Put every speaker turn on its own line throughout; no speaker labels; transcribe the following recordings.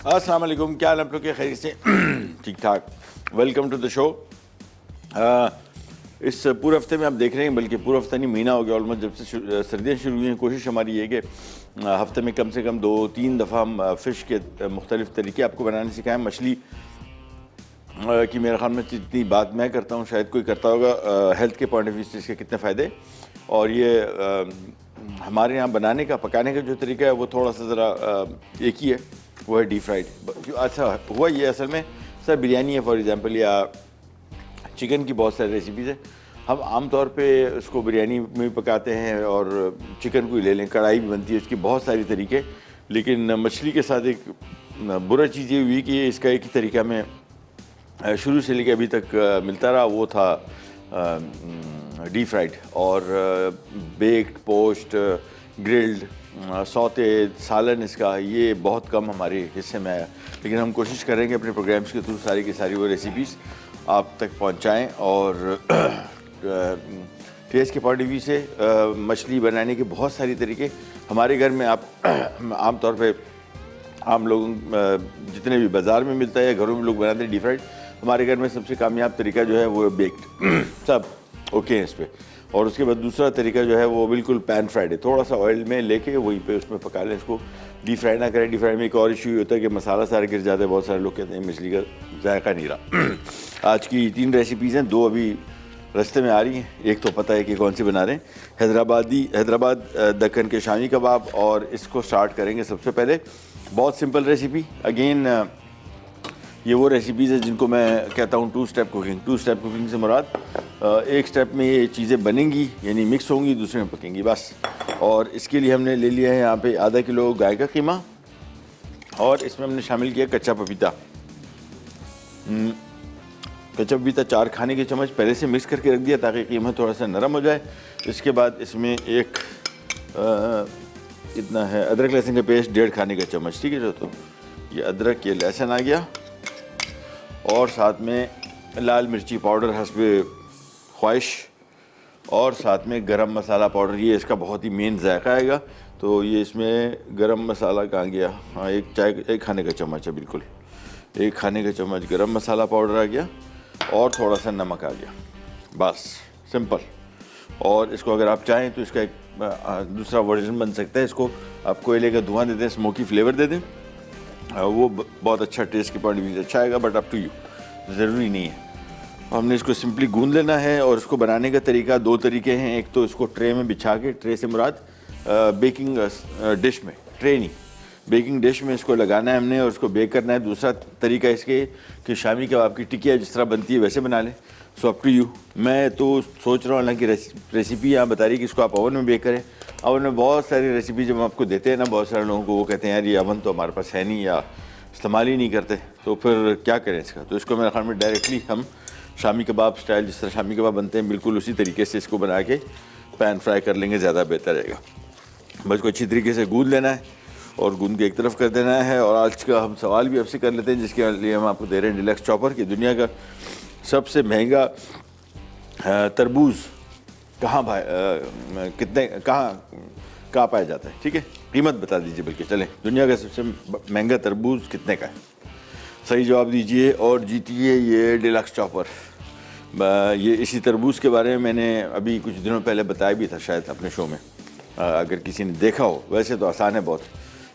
अस्सलाम वालेकुम, क्या हाल आप लोग के? खैर से ठीक ठाक। Welcome to the show. इस पूरे हफ्ते में आप देख रहे हैं, बल्कि पूरा हफ्ता नहीं, महीना हो गया ऑलमोस्ट जब से सर्दियाँ शुरू हुई हैं। कोशिश हमारी ये कि हफ्ते में कम से कम 2-3 दफ़ा हम फ़िश के मुख्तलिफ़ तरीके आपको बनाने सिखाएँ। मछली कि मेरे ख्याल में जितनी बात मैं करता हूँ शायद कोई करता होगा हेल्थ के पॉइंट ऑफ व्यू से इसके कितने फ़ायदे। और ये हमारे यहाँ बनाने का, पकाने का जो तरीका है वो थोड़ा सा ज़रा एक ही है, वो है डीप फ्राइड। अच्छा हुआ ये असल में सर बिरयानी है फॉर एग्ज़ाम्पल, या चिकन की बहुत सारी रेसिपीज़ है। हम आम तौर पे उसको बिरयानी में भी पकाते हैं और चिकन को ही ले लें, कढ़ाई भी बनती है उसकी, बहुत सारी तरीके। लेकिन मछली के साथ एक बुरा चीज़ ये हुई कि इसका एक ही तरीका में शुरू से लेकर अभी तक मिलता रहा, वो था डीप फ्राइड और बेक्ड, पोस्ट, ग्रिल्ड, सौते, सालन। इसका ये बहुत कम हमारे हिस्से में आया। लेकिन हम कोशिश करेंगे अपने प्रोग्राम्स के थ्रू सारी की सारी वो रेसिपीज़ आप तक पहुंचाएं। और टेस्ट के पॉइंट ऑफ व्यू से मछली बनाने के बहुत सारी तरीके हमारे घर में आप आम तौर पे आम लोगों जितने भी बाज़ार में मिलता है या घरों में लोग बनाते हैं डीप फ्राइड, हमारे घर में सबसे कामयाब तरीका जो है वो बेक्ड सब ओके है इस पर। और उसके बाद दूसरा तरीका जो है वो बिल्कुल पैन फ्राइड है, थोड़ा सा ऑयल में लेके वहीं पे उसमें पका लें इसको, डीप फ्राई ना करें। डीप फ्राई में एक और इशू होता है कि मसाला सारा गिर जाता है, बहुत सारे लोग कहते हैं मछली का जायका नहीं रहा। आज की 3 रेसिपीज़ हैं, 2 अभी रास्ते में आ रही हैं, एक तो पता है कि कौन सी बना रहे हैं। हैदराबाद दक्कन के शामी कबाब, और इसको स्टार्ट करेंगे सबसे पहले। बहुत सिंपल रेसिपी, अगेन ये वो रेसिपीज़ है जिनको मैं कहता हूँ 2 स्टेप कुकिंग। 2 स्टेप कुकिंग से मुराद एक स्टेप में ये चीज़ें बनेंगी यानी मिक्स होंगी, दूसरे में पकेंगी बस। और इसके लिए हमने ले लिया है यहाँ पे आधा किलो गाय का कीमा, और इसमें हमने शामिल किया कच्चा पपीता। कच्चा पपीता 4 खाने के चम्मच पहले से मिक्स करके रख दिया ताकि कीमा थोड़ा सा नरम हो जाए। इसके बाद इसमें एक इतना है अदरक लहसुन का पेस्ट 1.5 खाने का चम्मच, ठीक है जो, तो ये अदरक ये लहसुन आ गया। और साथ में लाल मिर्ची पाउडर हस्बे ख्वाहिश, और साथ में गरम मसाला पाउडर, ये इसका बहुत ही मेन जायका आएगा। तो ये इसमें गरम मसाला कहाँ गया, हाँ एक खाने का चम्मच है, बिल्कुल 1 खाने का चम्मच गरम मसाला पाउडर आ गया, और थोड़ा सा नमक आ गया, बस सिंपल। और इसको अगर आप चाहें तो इसका एक दूसरा वर्जन बन सकता है, इसको आप कोयले का धुआं देते हैं, स्मोकी फ्लेवर दे दें, वो बहुत अच्छा टेस्ट के पॉइंट ऑफ व्यू से अच्छा आएगा, बट अप टू यू, ज़रूरी नहीं है। हमने इसको सिंपली गूंद लेना है। और इसको बनाने का तरीका 2 तरीके हैं, एक तो इसको ट्रे में बिछा के, ट्रे से मुराद बेकिंग डिश में, ट्रे नहीं, बेकिंग डिश में इसको लगाना है हमने और इसको बेक करना है। दूसरा तरीका इसके कि शामी कबाब की टिकिया जिस तरह बनती है वैसे बना लें, सो अप टू यू। मैं तो सोच रहा हूँ हालांकि रेसिपी यहाँ बता रही है कि इसको आप ओवन में बेक करें। ओवन में बहुत सारी रेसिपी जब हम आपको देते हैं ना, बहुत सारे लोगों को वो कहते हैं यार ये ओवन तो हमारे पास है नहीं या इस्तेमाल ही नहीं करते, तो फिर क्या करें इसका। तो इसको मेरे ख्याल में डायरेक्टली हम शामी कबाब स्टाइल, जिस तरह शामी कबाब बनते हैं बिल्कुल उसी तरीके से इसको बना के पैन फ्राई कर लेंगे, ज़्यादा बेहतर रहेगा। बस को अच्छी तरीके से गूंद लेना है और गूंद के एक तरफ कर देना है। और आज का हम सवाल भी आपसे कर लेते हैं, जिसके लिए हम आपको दे रहे हैं डिलक्स चॉपर की दुनिया का सबसे महंगा तरबूज कहाँ पाया जाता है, ठीक है, कीमत बता दीजिए, बल्कि चलें दुनिया का सबसे महंगा तरबूज कितने का है, सही जवाब दीजिए और जीतिए ये डिलक्स चॉपर। ये इसी तरबूज के बारे में मैंने अभी कुछ दिनों पहले बताया भी था शायद अपने शो में, अगर किसी ने देखा हो। वैसे तो आसान है बहुत,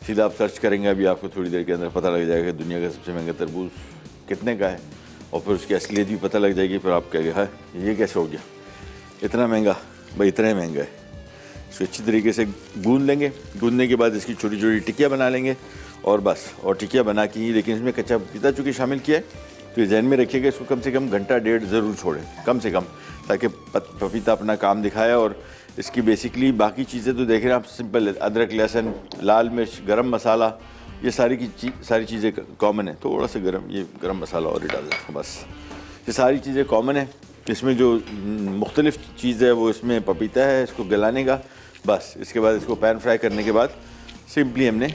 सीधा आप सर्च करेंगे अभी आपको थोड़ी देर के अंदर पता लग जाएगा दुनिया का सबसे महंगा तरबूज कितने का है, और फिर उसकी असलियत भी पता लग जाएगी। फिर आप कहेंगे है ये कैसे हो गया इतना महंगा, भाई इतना ही महंगा है। इसको अच्छी तरीके से गूंद लेंगे, गूंदने के बाद इसकी छोटी छोटी टिक्कियाँ बना लेंगे और बस। और टिक्कियाँ बना के ही, लेकिन इसमें कच्चा पपीता चूँकि शामिल किया है तो ये ध्यान में रखिएगा इसको कम से कम घंटा 1.5 ज़रूर छोड़ें, कम से कम, ताकि पपीता अपना काम दिखाए। और इसकी बेसिकली बाकी चीज़ें तो देख रहे हैं आप, सिंपल अदरक लहसुन लाल मिर्च गरम मसाला, ये सारी चीज़ें कॉमन है। थोड़ा सा ये गरम मसाला और ही डाल दें, बस ये सारी चीज़ें कॉमन है। इसमें जो मुख्तलिफ चीज़ है वो इसमें पपीता है, इसको गलाने का बस। इसके बाद इसको पैन फ्राई करने के बाद सिंपली हमने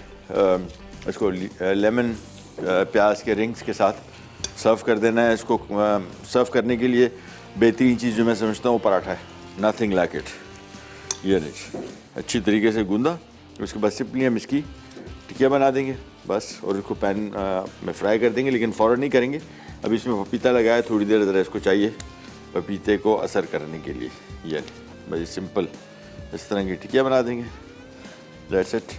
इसको लेमन प्याज के रिंग्स के साथ सर्व कर देना है। इसको सर्व करने के लिए बेहतरीन चीज़ जो मैं समझता हूँ पराठा है, नथिंग लाइक इट। ये अच्छी तरीके से गूंदा, उसके बाद सिंपली हम इसकी टिकिया बना देंगे। बस, और इसको पैन में फ्राई कर देंगे, लेकिन फ़ौरन नहीं करेंगे। अभी इसमें पपीता लगाया, थोड़ी देर ज़रा इसको चाहिए पपीते को असर करने के लिए। ये बड़ी सिंपल इस तरह की टिकिया बना देंगे, दैट्स इट।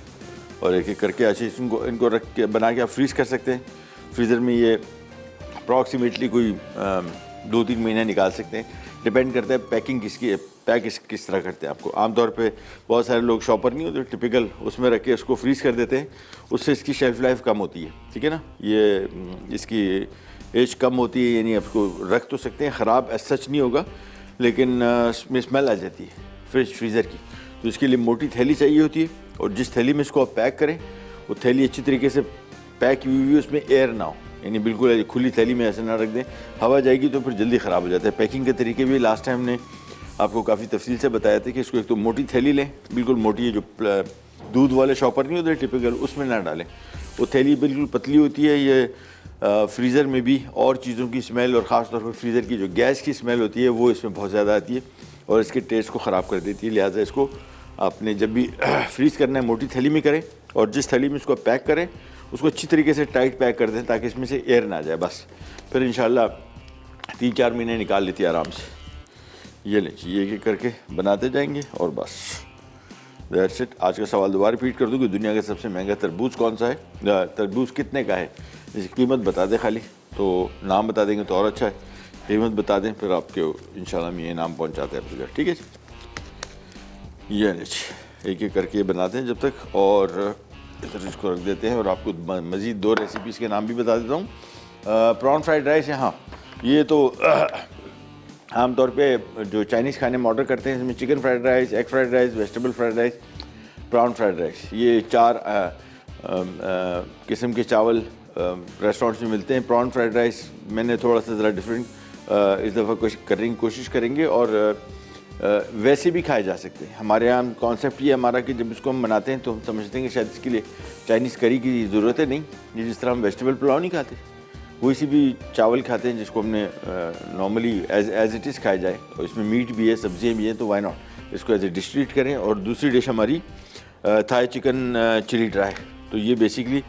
और एक एक करके अच्छे इनको रख के बना के आप फ्रीज़ कर सकते हैं। फ्रीज़र में ये अप्रॉक्सीमेटली कोई 2-3 महीने निकाल सकते हैं, डिपेंड करता है पैकिंग किस तरह करते हैं। आपको आमतौर पे बहुत सारे लोग शॉपर नहीं होते, टिपिकल उसमें रख के उसको फ्रीज़ कर देते हैं, उससे इसकी शेल्फ़ लाइफ कम होती है, ठीक है ना। ये इसकी एज कम होती है, यानी आपको रख तो सकते हैं, ख़राब एज सच नहीं होगा, लेकिन इसमें स्मेल आ जाती है फ्रीज़र की। तो इसके लिए मोटी थैली चाहिए होती है, और जिस थैली में इसको आप पैक करें वो थैली अच्छी तरीके से पैक हुई हुई, उसमें एयर ना हो, यानी बिल्कुल खुली थैली में ऐसे ना रख दें, हवा जाएगी तो फिर जल्दी ख़राब हो जाता है। पैकिंग के तरीके भी लास्ट टाइम ने आपको काफ़ी तफसील से बताया था कि इसको एक तो मोटी थैली लें, बिल्कुल मोटी, जो दूध वाले शॉपर नहीं होते टिपिकल, उसमें ना डालें। वो थैली बिल्कुल पतली होती है। ये फ्रीज़र में भी और चीज़ों की स्मेल, और ख़ास तौर पर फ्रीज़र की जो गैस की स्मेल होती है वो इसमें बहुत ज़्यादा आती है और इसके टेस्ट को ख़राब कर देती है। लिहाजा इसको आपने जब भी फ्रीज़ करना है मोटी थैली में करें, और जिस थैली में इसको पैक करें उसको अच्छी तरीके से टाइट पैक कर दें ताकि इसमें से एयर ना जाए। बस फिर इंशाल्लाह 3-4 महीने निकाल लेती है आराम से। ये लीजिए, ये करके बनाते जाएंगे और बस दैट्स इट। आज का सवाल दोबारा रिपीट कर दूँ कि दुनिया का सबसे महंगा तरबूज कौन सा है, तरबूज कितने का है, इसकी कीमत बता दें खाली, तो नाम बता देंगे तो और अच्छा है। कीमत बता दें, फिर आपके इंशाल्लाह हम ये नाम पहुँचाते हैं आपके घर, ठीक है जी। ये लीजिए, एक एक करके बनाते हैं जब तक, और इधर इसको रख देते हैं। और आपको मज़ीद 2 रेसिपीज़ के नाम भी बता देता हूँ। प्रॉन फ्राइड राइस है, हाँ, ये तो आमतौर पे जो चाइनीज़ खाने में ऑर्डर करते हैं, इसमें chicken fried rice, egg fried rice, vegetable fried rice, prawn fried rice, ये 4 किस्म के चावल रेस्टोरेंट्स में मिलते हैं। प्रॉन फ्राइड राइस मैंने थोड़ा सा ज़रा डिफरेंट इस दफ़ा कोशिश करेंगे, और वैसे भी खाए जा सकते हैं। हमारे यहाँ कॉन्सेप्ट ये हमारा कि जब इसको हम बनाते हैं तो हम समझते हैं कि शायद इसके लिए चाइनीज़ करी की ज़रूरत है नहीं। ये जिस तरह हम वेजिटेबल पुलाव नहीं खाते, वैसे भी चावल खाते हैं जिसको हमने नॉर्मली एज इट इज़ खाया जाए, और इसमें मीट भी है, सब्जियाँ भी हैं, तो वाई नॉट इसको एज ए डिश ट्रीट करें। और दूसरी डिश हमारी थाई चिकन चिली ड्राई, तो ये बेसिकली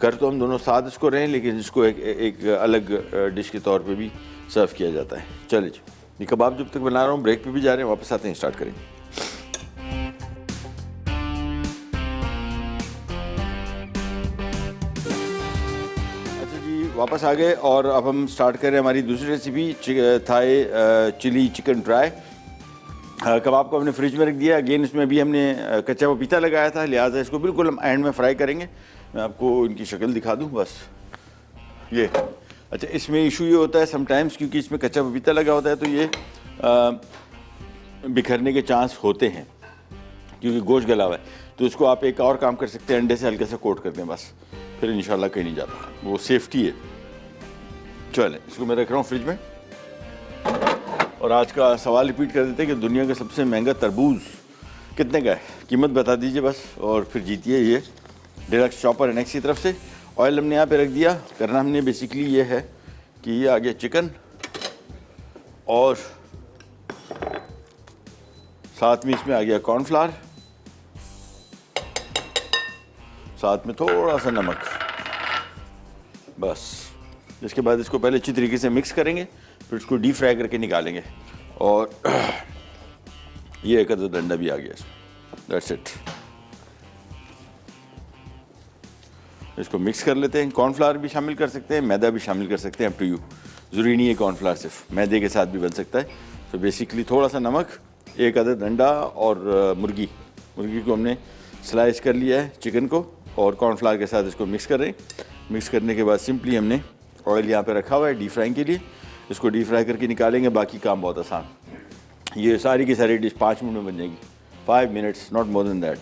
कर तो हम दोनों साथ इसको रहें, लेकिन इसको एक अलग डिश के तौर पे भी सर्व किया जाता है। चलिए जी, ये कबाब जब तक बना रहा हूँ, ब्रेक पे भी जा रहे हैं, वापस आते हैं, स्टार्ट करेंगे। अच्छा जी, वापस आ गए और अब हम स्टार्ट कर रहे हैं हमारी दूसरी recipe, Thai chilli chicken dry. कबाब को हमने फ्रिज में रख दिया। अगेन इसमें भी हमने कच्चा पपीता लगाया था, लिहाजा इसको बिल्कुल हम एंड में फ्राई करेंगे। मैं आपको इनकी शक्ल दिखा दूँ बस, ये। अच्छा, इसमें इशू ये होता है समटाइम्स, क्योंकि इसमें कच्चा पपीता लगा होता है, तो ये बिखरने के चांस होते हैं क्योंकि गोश्त गला हुआ है। तो इसको आप एक और काम कर सकते हैं, अंडे से हल्के से कोट कर दें, बस फिर इंशाल्लाह कहीं नहीं जाता, वो सेफ्टी है। चलें, इसको मैं रख रहा हूँ फ्रिज में। और आज का सवाल रिपीट कर देते हैं कि दुनिया का सबसे महंगा तरबूज कितने का है, कीमत बता दीजिए बस, और फिर जीतिए ये डिलक्स चॉपर एनेक्स की तरफ से। ऑयल हमने यहाँ पे रख दिया। करना हमने बेसिकली ये है कि ये आ गया चिकन, और साथ में इसमें आ गया कॉर्नफ्लावर, साथ में थोड़ा सा नमक, बस। इसके बाद इसको पहले अच्छी तरीके से मिक्स करेंगे, फिर इसको डीप फ्राई करके निकालेंगे। और ये एक अदद अंडा भी आ गया इसमें, दैट्स इट। इसको मिक्स कर लेते हैं। कॉर्नफ्लावर भी शामिल कर सकते हैं, मैदा भी शामिल कर सकते हैं, अप टू यू। ज़रूरी नहीं है कॉर्नफ्लावर, सिर्फ मैदे के साथ भी बन सकता है। तो बेसिकली थोड़ा सा नमक, एक अदद अंडा, और मुर्गी को हमने स्लाइस कर लिया है चिकन को, और कॉर्नफ्लावर के साथ इसको मिक्स कर रहे हैं। मिक्स करने के बाद सिंपली हमने ऑयल यहाँ पे रखा हुआ है डीप फ्राइंग के लिए, इसको डीप फ्राई करके निकालेंगे। बाकी काम बहुत आसान, ये सारी की सारी डिश 5 मिनट में बन जाएगी, 5 minutes, not more than that,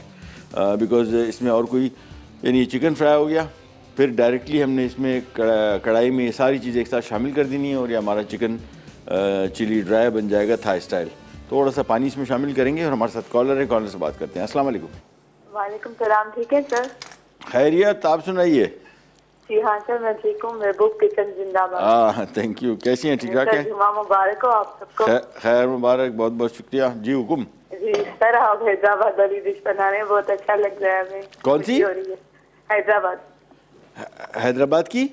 because इसमें और कोई, यानी चिकन फ्राई हो गया, फिर डायरेक्टली हमने इसमें कढ़ाई में ये सारी चीज़ें एक साथ शामिल कर देनी है, और ये हमारा चिकन चिली ड्राई बन जाएगा थाई स्टाइल। थोड़ा सा पानी इसमें शामिल करेंगे। और हमारे साथ कॉलर है, कॉलर से बात करते हैं। अस्सलाम वालेकुम।
वालेकुम सलाम। ठीक है सर?
खैरियत, आप सुनाइए।
जी हाँ सर, मैं ठीक हूँ। महबूब किचन जिंदाबाद।
हाँ, थैंक यू। कैसी हैं, ठीक ठाक हैं?
जुमा मुबारक हो आप सबको।
खैर मुबारक, बहुत बहुत शुक्रिया जी। हुकुम।
जी सर, आप हैदराबाद वाली डिश बना रहे हैं, बहुत अच्छा लग रहा है हमें।
कौन सी?
हो रही है हैदराबाद।
हैदराबाद की?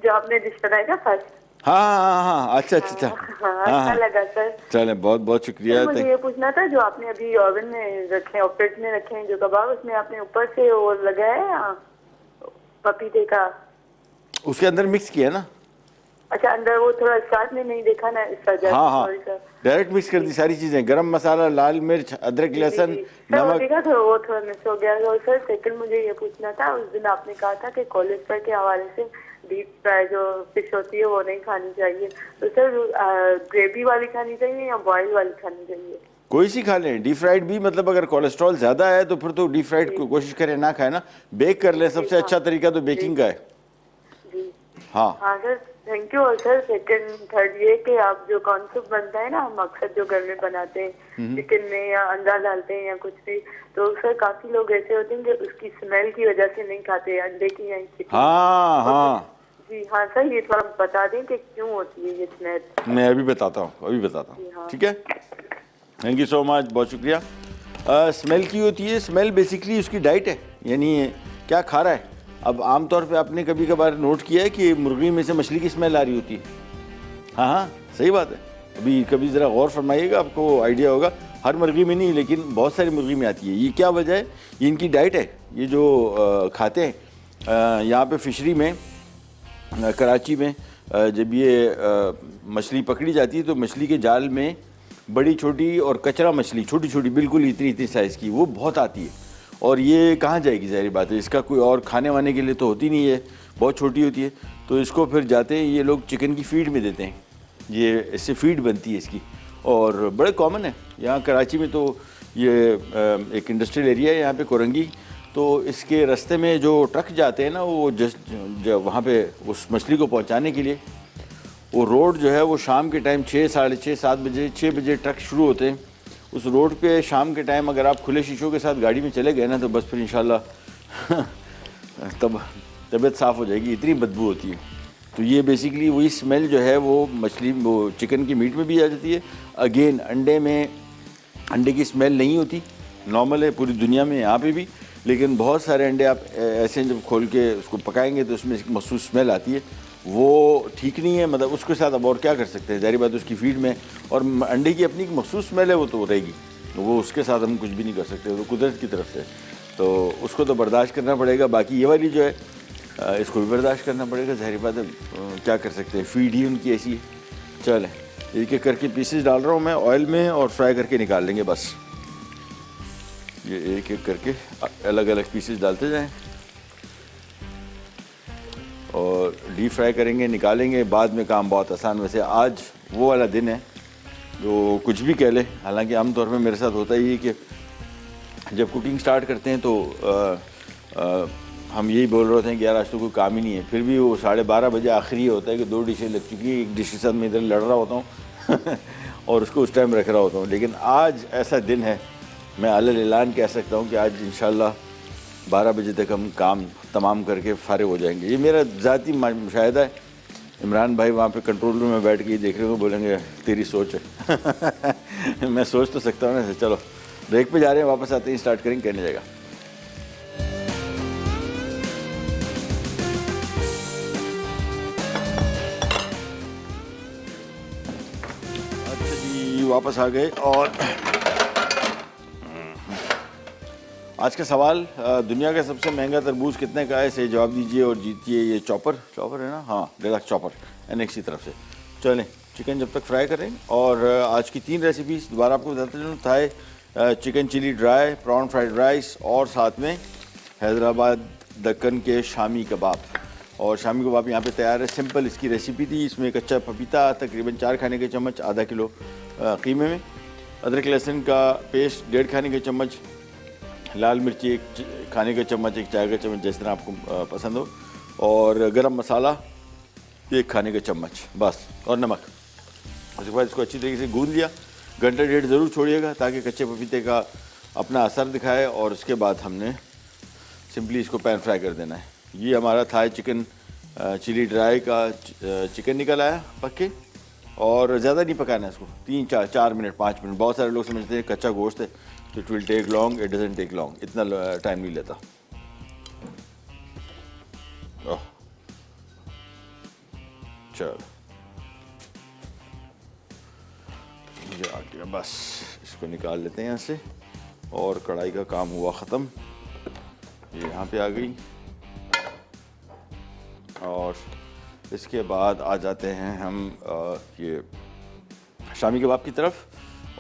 जो आपने डिश बनाई ना फर्स्ट।
हाँ हाँ हाँ, अच्छा अच्छा अच्छा,
हाँ,
हाँ
अच्छा
हाँ,
लगा सर।
चले बहुत बहुत शुक्रिया।
सर मुझे ये पूछना था, जो आपने अभी ओवन में रखे हैं, फ्रिज में रखे हैं जो कबाब, उसमें आपने ऊपर से वो लगाया है पपीते का?
उसके अंदर मिक्स किया ना?
अच्छा, अंदर वो थोड़ा स्टार्ट में नहीं देखा ना, इस वजह
हाँ
से
हाँ,
सॉरी सर।
डायरेक्ट मिक्स कर दी सारी चीज़ें, गरम मसाला, लाल मिर्च, अदरक,
जी जी
लहसुन,
जी सर, वो
नमक।
देखा तो वो थोड़ा मिस हो गया। और सर सेकंड मुझे ये पूछना था, उस दिन आपने कहा था कि कोलेस्ट्रॉल के हवाले से डीप फ्राई जो फिश होती है वो नहीं खानी चाहिए, तो सर ग्रेवी वाली खानी चाहिए या बॉयल वाली खानी चाहिए?
कोई सी खा लें, डीप फ्राइड भी, मतलब अगर कोलेस्ट्रॉल ज़्यादा है तो फिर तो डीप फ्राइड को कोशिश करें ना खाए ना, बेक कर लें,
जी
सबसे
हाँ
अच्छा तरीका तो
जी
बेकिंग का है।
जी
हाँ
हाँ सर, थैंक यू। और सर सेकंड थर्ड ये कि आप जो कॉर्न सूप बनता है ना, हम अक्सर जो घर में बनाते हैं चिकन में या अंडा डालते हैं या कुछ भी, तो सर काफी लोग ऐसे होते हैं कि उसकी स्मेल की वजह से नहीं खाते अंडे की या चिकन।
हाँ हाँ,
जी हाँ सर, ये थोड़ा बता दें कि क्यों होती है ये स्मेल?
मैं अभी बताता हूँ, अभी बताता
जी
हूँ,
हाँ।
ठीक है। थैंक यू सो मच, बहुत शुक्रिया। स्मेल की होती है, स्मेल बेसिकली उसकी डाइट है, यानी क्या खा रहा है। अब आमतौर पे आपने कभी कभार नोट किया है कि मुर्गी में से मछली की स्मेल आ रही होती है? हाँ हाँ, सही बात है। अभी कभी ज़रा गौर फरमाइएगा, आपको आइडिया होगा। हर मुर्गी में नहीं, लेकिन बहुत सारी मुर्गी में आती है। ये क्या वजह है? ये इनकी डाइट है, ये जो खाते हैं यहाँ पे फिशरी में, कराची में। जब ये मछली पकड़ी जाती है तो मछली के जाल में बड़ी छोटी और कचरा मछली, छोटी छोटी बिल्कुल इतनी इतनी साइज़ की, वो बहुत आती है। और ये कहाँ जाएगी, ज़ाहिर बात है, इसका कोई और खाने वाने के लिए तो होती नहीं है, बहुत छोटी होती है। तो इसको फिर जाते हैं ये लोग चिकन की फीड में देते हैं, ये इससे फीड बनती है इसकी, और बड़े कॉमन है यहाँ कराची में। तो ये एक इंडस्ट्रियल एरिया है यहाँ पे, कोरंगी। तो इसके रास्ते में जो ट्रक जाते हैं ना, वो जस्ट वहाँ पे उस मछली को पहुँचाने के लिए, वो रोड जो है वो शाम के टाइम 6, साढ़े 6, 7 बजे, 6 बजे ट्रक शुरू होते हैं। उस रोड पे शाम के टाइम अगर आप खुले शीशों के साथ गाड़ी में चले गए ना, तो बस फिर इंशाल्लाह तब तबीयत साफ़ हो जाएगी, इतनी बदबू होती है। तो ये बेसिकली वही स्मेल जो है वो मछली, वो चिकन की मीट में भी आ जाती है। अगेन अंडे में, अंडे की स्मेल नहीं होती, नॉर्मल है पूरी दुनिया में, यहाँ पे भी। लेकिन बहुत सारे अंडे आप ऐसे जब खोल के उसको पकाएंगे तो उसमें एक मखसूस स्मेल आती है, वो ठीक नहीं है। मतलब उसके साथ अब और क्या कर सकते हैं, ज़ाहिर बात है उसकी फीड में, और अंडे की अपनी एक मखसूस स्मेल है, वो तो रहेगी, वो उसके साथ हम कुछ भी नहीं कर सकते, वो कुदरत की तरफ से। तो उसको तो बर्दाश्त करना पड़ेगा। बाकी ये वाली जो है इसको भी बर्दाश्त करना पड़ेगा, ज़ाहिर बात है, क्या कर सकते हैं, फीड ही उनकी ऐसी है। चलें, एक एक करके पीसेस डाल रहा हूँ मैं ऑयल में, और फ्राई करके निकाल लेंगे बस। ये एक एक करके अलग अलग पीसेस डालते जाएं और डीप फ्राई करेंगे, निकालेंगे। बाद में काम बहुत आसान। वैसे आज वो वाला दिन है जो कुछ भी कह ले, हालांकि आमतौर पे मेरे साथ होता ही है कि जब कुकिंग स्टार्ट करते हैं तो हम यही बोल रहे होते हैं कि यार आज तो कोई काम ही नहीं है, फिर भी वो 12:30 बजे आखिरी होता है कि 2 डिशें लग चुकी हैं, एक डिश के साथ मैं इधर लड़ रहा होता हूँ और उसको उस टाइम रख रहा होता हूँ। लेकिन आज ऐसा दिन है, मैं अलल ऐलान कह सकता हूँ कि आज इंशाल्लाह 12 बजे तक हम काम तमाम करके फारिग हो जाएंगे। ये मेरा ज़ाती मुशाहिदा है। इमरान भाई वहाँ पे कंट्रोल रूम में बैठ के देख रहे हो, बोलेंगे तेरी सोच है मैं सोच तो सकता हूँ ना। चलो ब्रेक पे जा रहे हैं, वापस आते हैं, स्टार्ट करेंगे, कहने जाएगा। अच्छा जी, वापस आ गए। और आज का सवाल, दुनिया का सबसे महंगा तरबूज कितने का है, इसे जवाब दीजिए और जीतिए ये चॉपर है ना, हाँ डेलक्स चॉपर NX की तरफ से। चलें, चिकन जब तक फ्राई करें। और आज की 3 रेसिपीज दोबारा आपको बताते चलूँ। Thai chicken chilli dry, prawn fried rice, और साथ में हैदराबाद दक्कन के शामी कबाब। और शामी कबाब यहाँ पे तैयार है, सिंपल इसकी रेसिपी थी। इसमें कच्चा पपीता तकरीबन 4 खाने के चम्मच, आधा किलो कीमे में, अदरक लहसुन का पेस्ट 1.5 खाने के चम्मच, लाल मिर्ची 1 खाने का चम्मच, 1 चाय का चम्मच, जिस तरह आपको पसंद हो, और गरम मसाला 1 खाने का चम्मच बस, और नमक। उसके बाद इसको अच्छी तरीके से गूंद लिया। घंटा डेढ़ ज़रूर छोड़िएगा ताकि कच्चे पपीते का अपना असर दिखाए। और उसके बाद हमने सिंपली इसको पैन फ्राई कर देना है। ये हमारा थाई चिकन चिली ड्राई का चिकन निकल आया पक के। और ज़्यादा नहीं पकाना है इसको, 3-4 मिनट 5 मिनट। बहुत सारे लोग समझते हैं कच्चा गोश्त है तो it will take long, it doesn't take long, इतना टाइम नहीं लेता। ओह, चलो ये आ गया, बस इसको निकाल लेते हैं यहाँ से और कढ़ाई का काम हुआ ख़त्म। ये यहाँ पे आ गई और इसके बाद आ जाते हैं हम ये शामी कबाब की तरफ।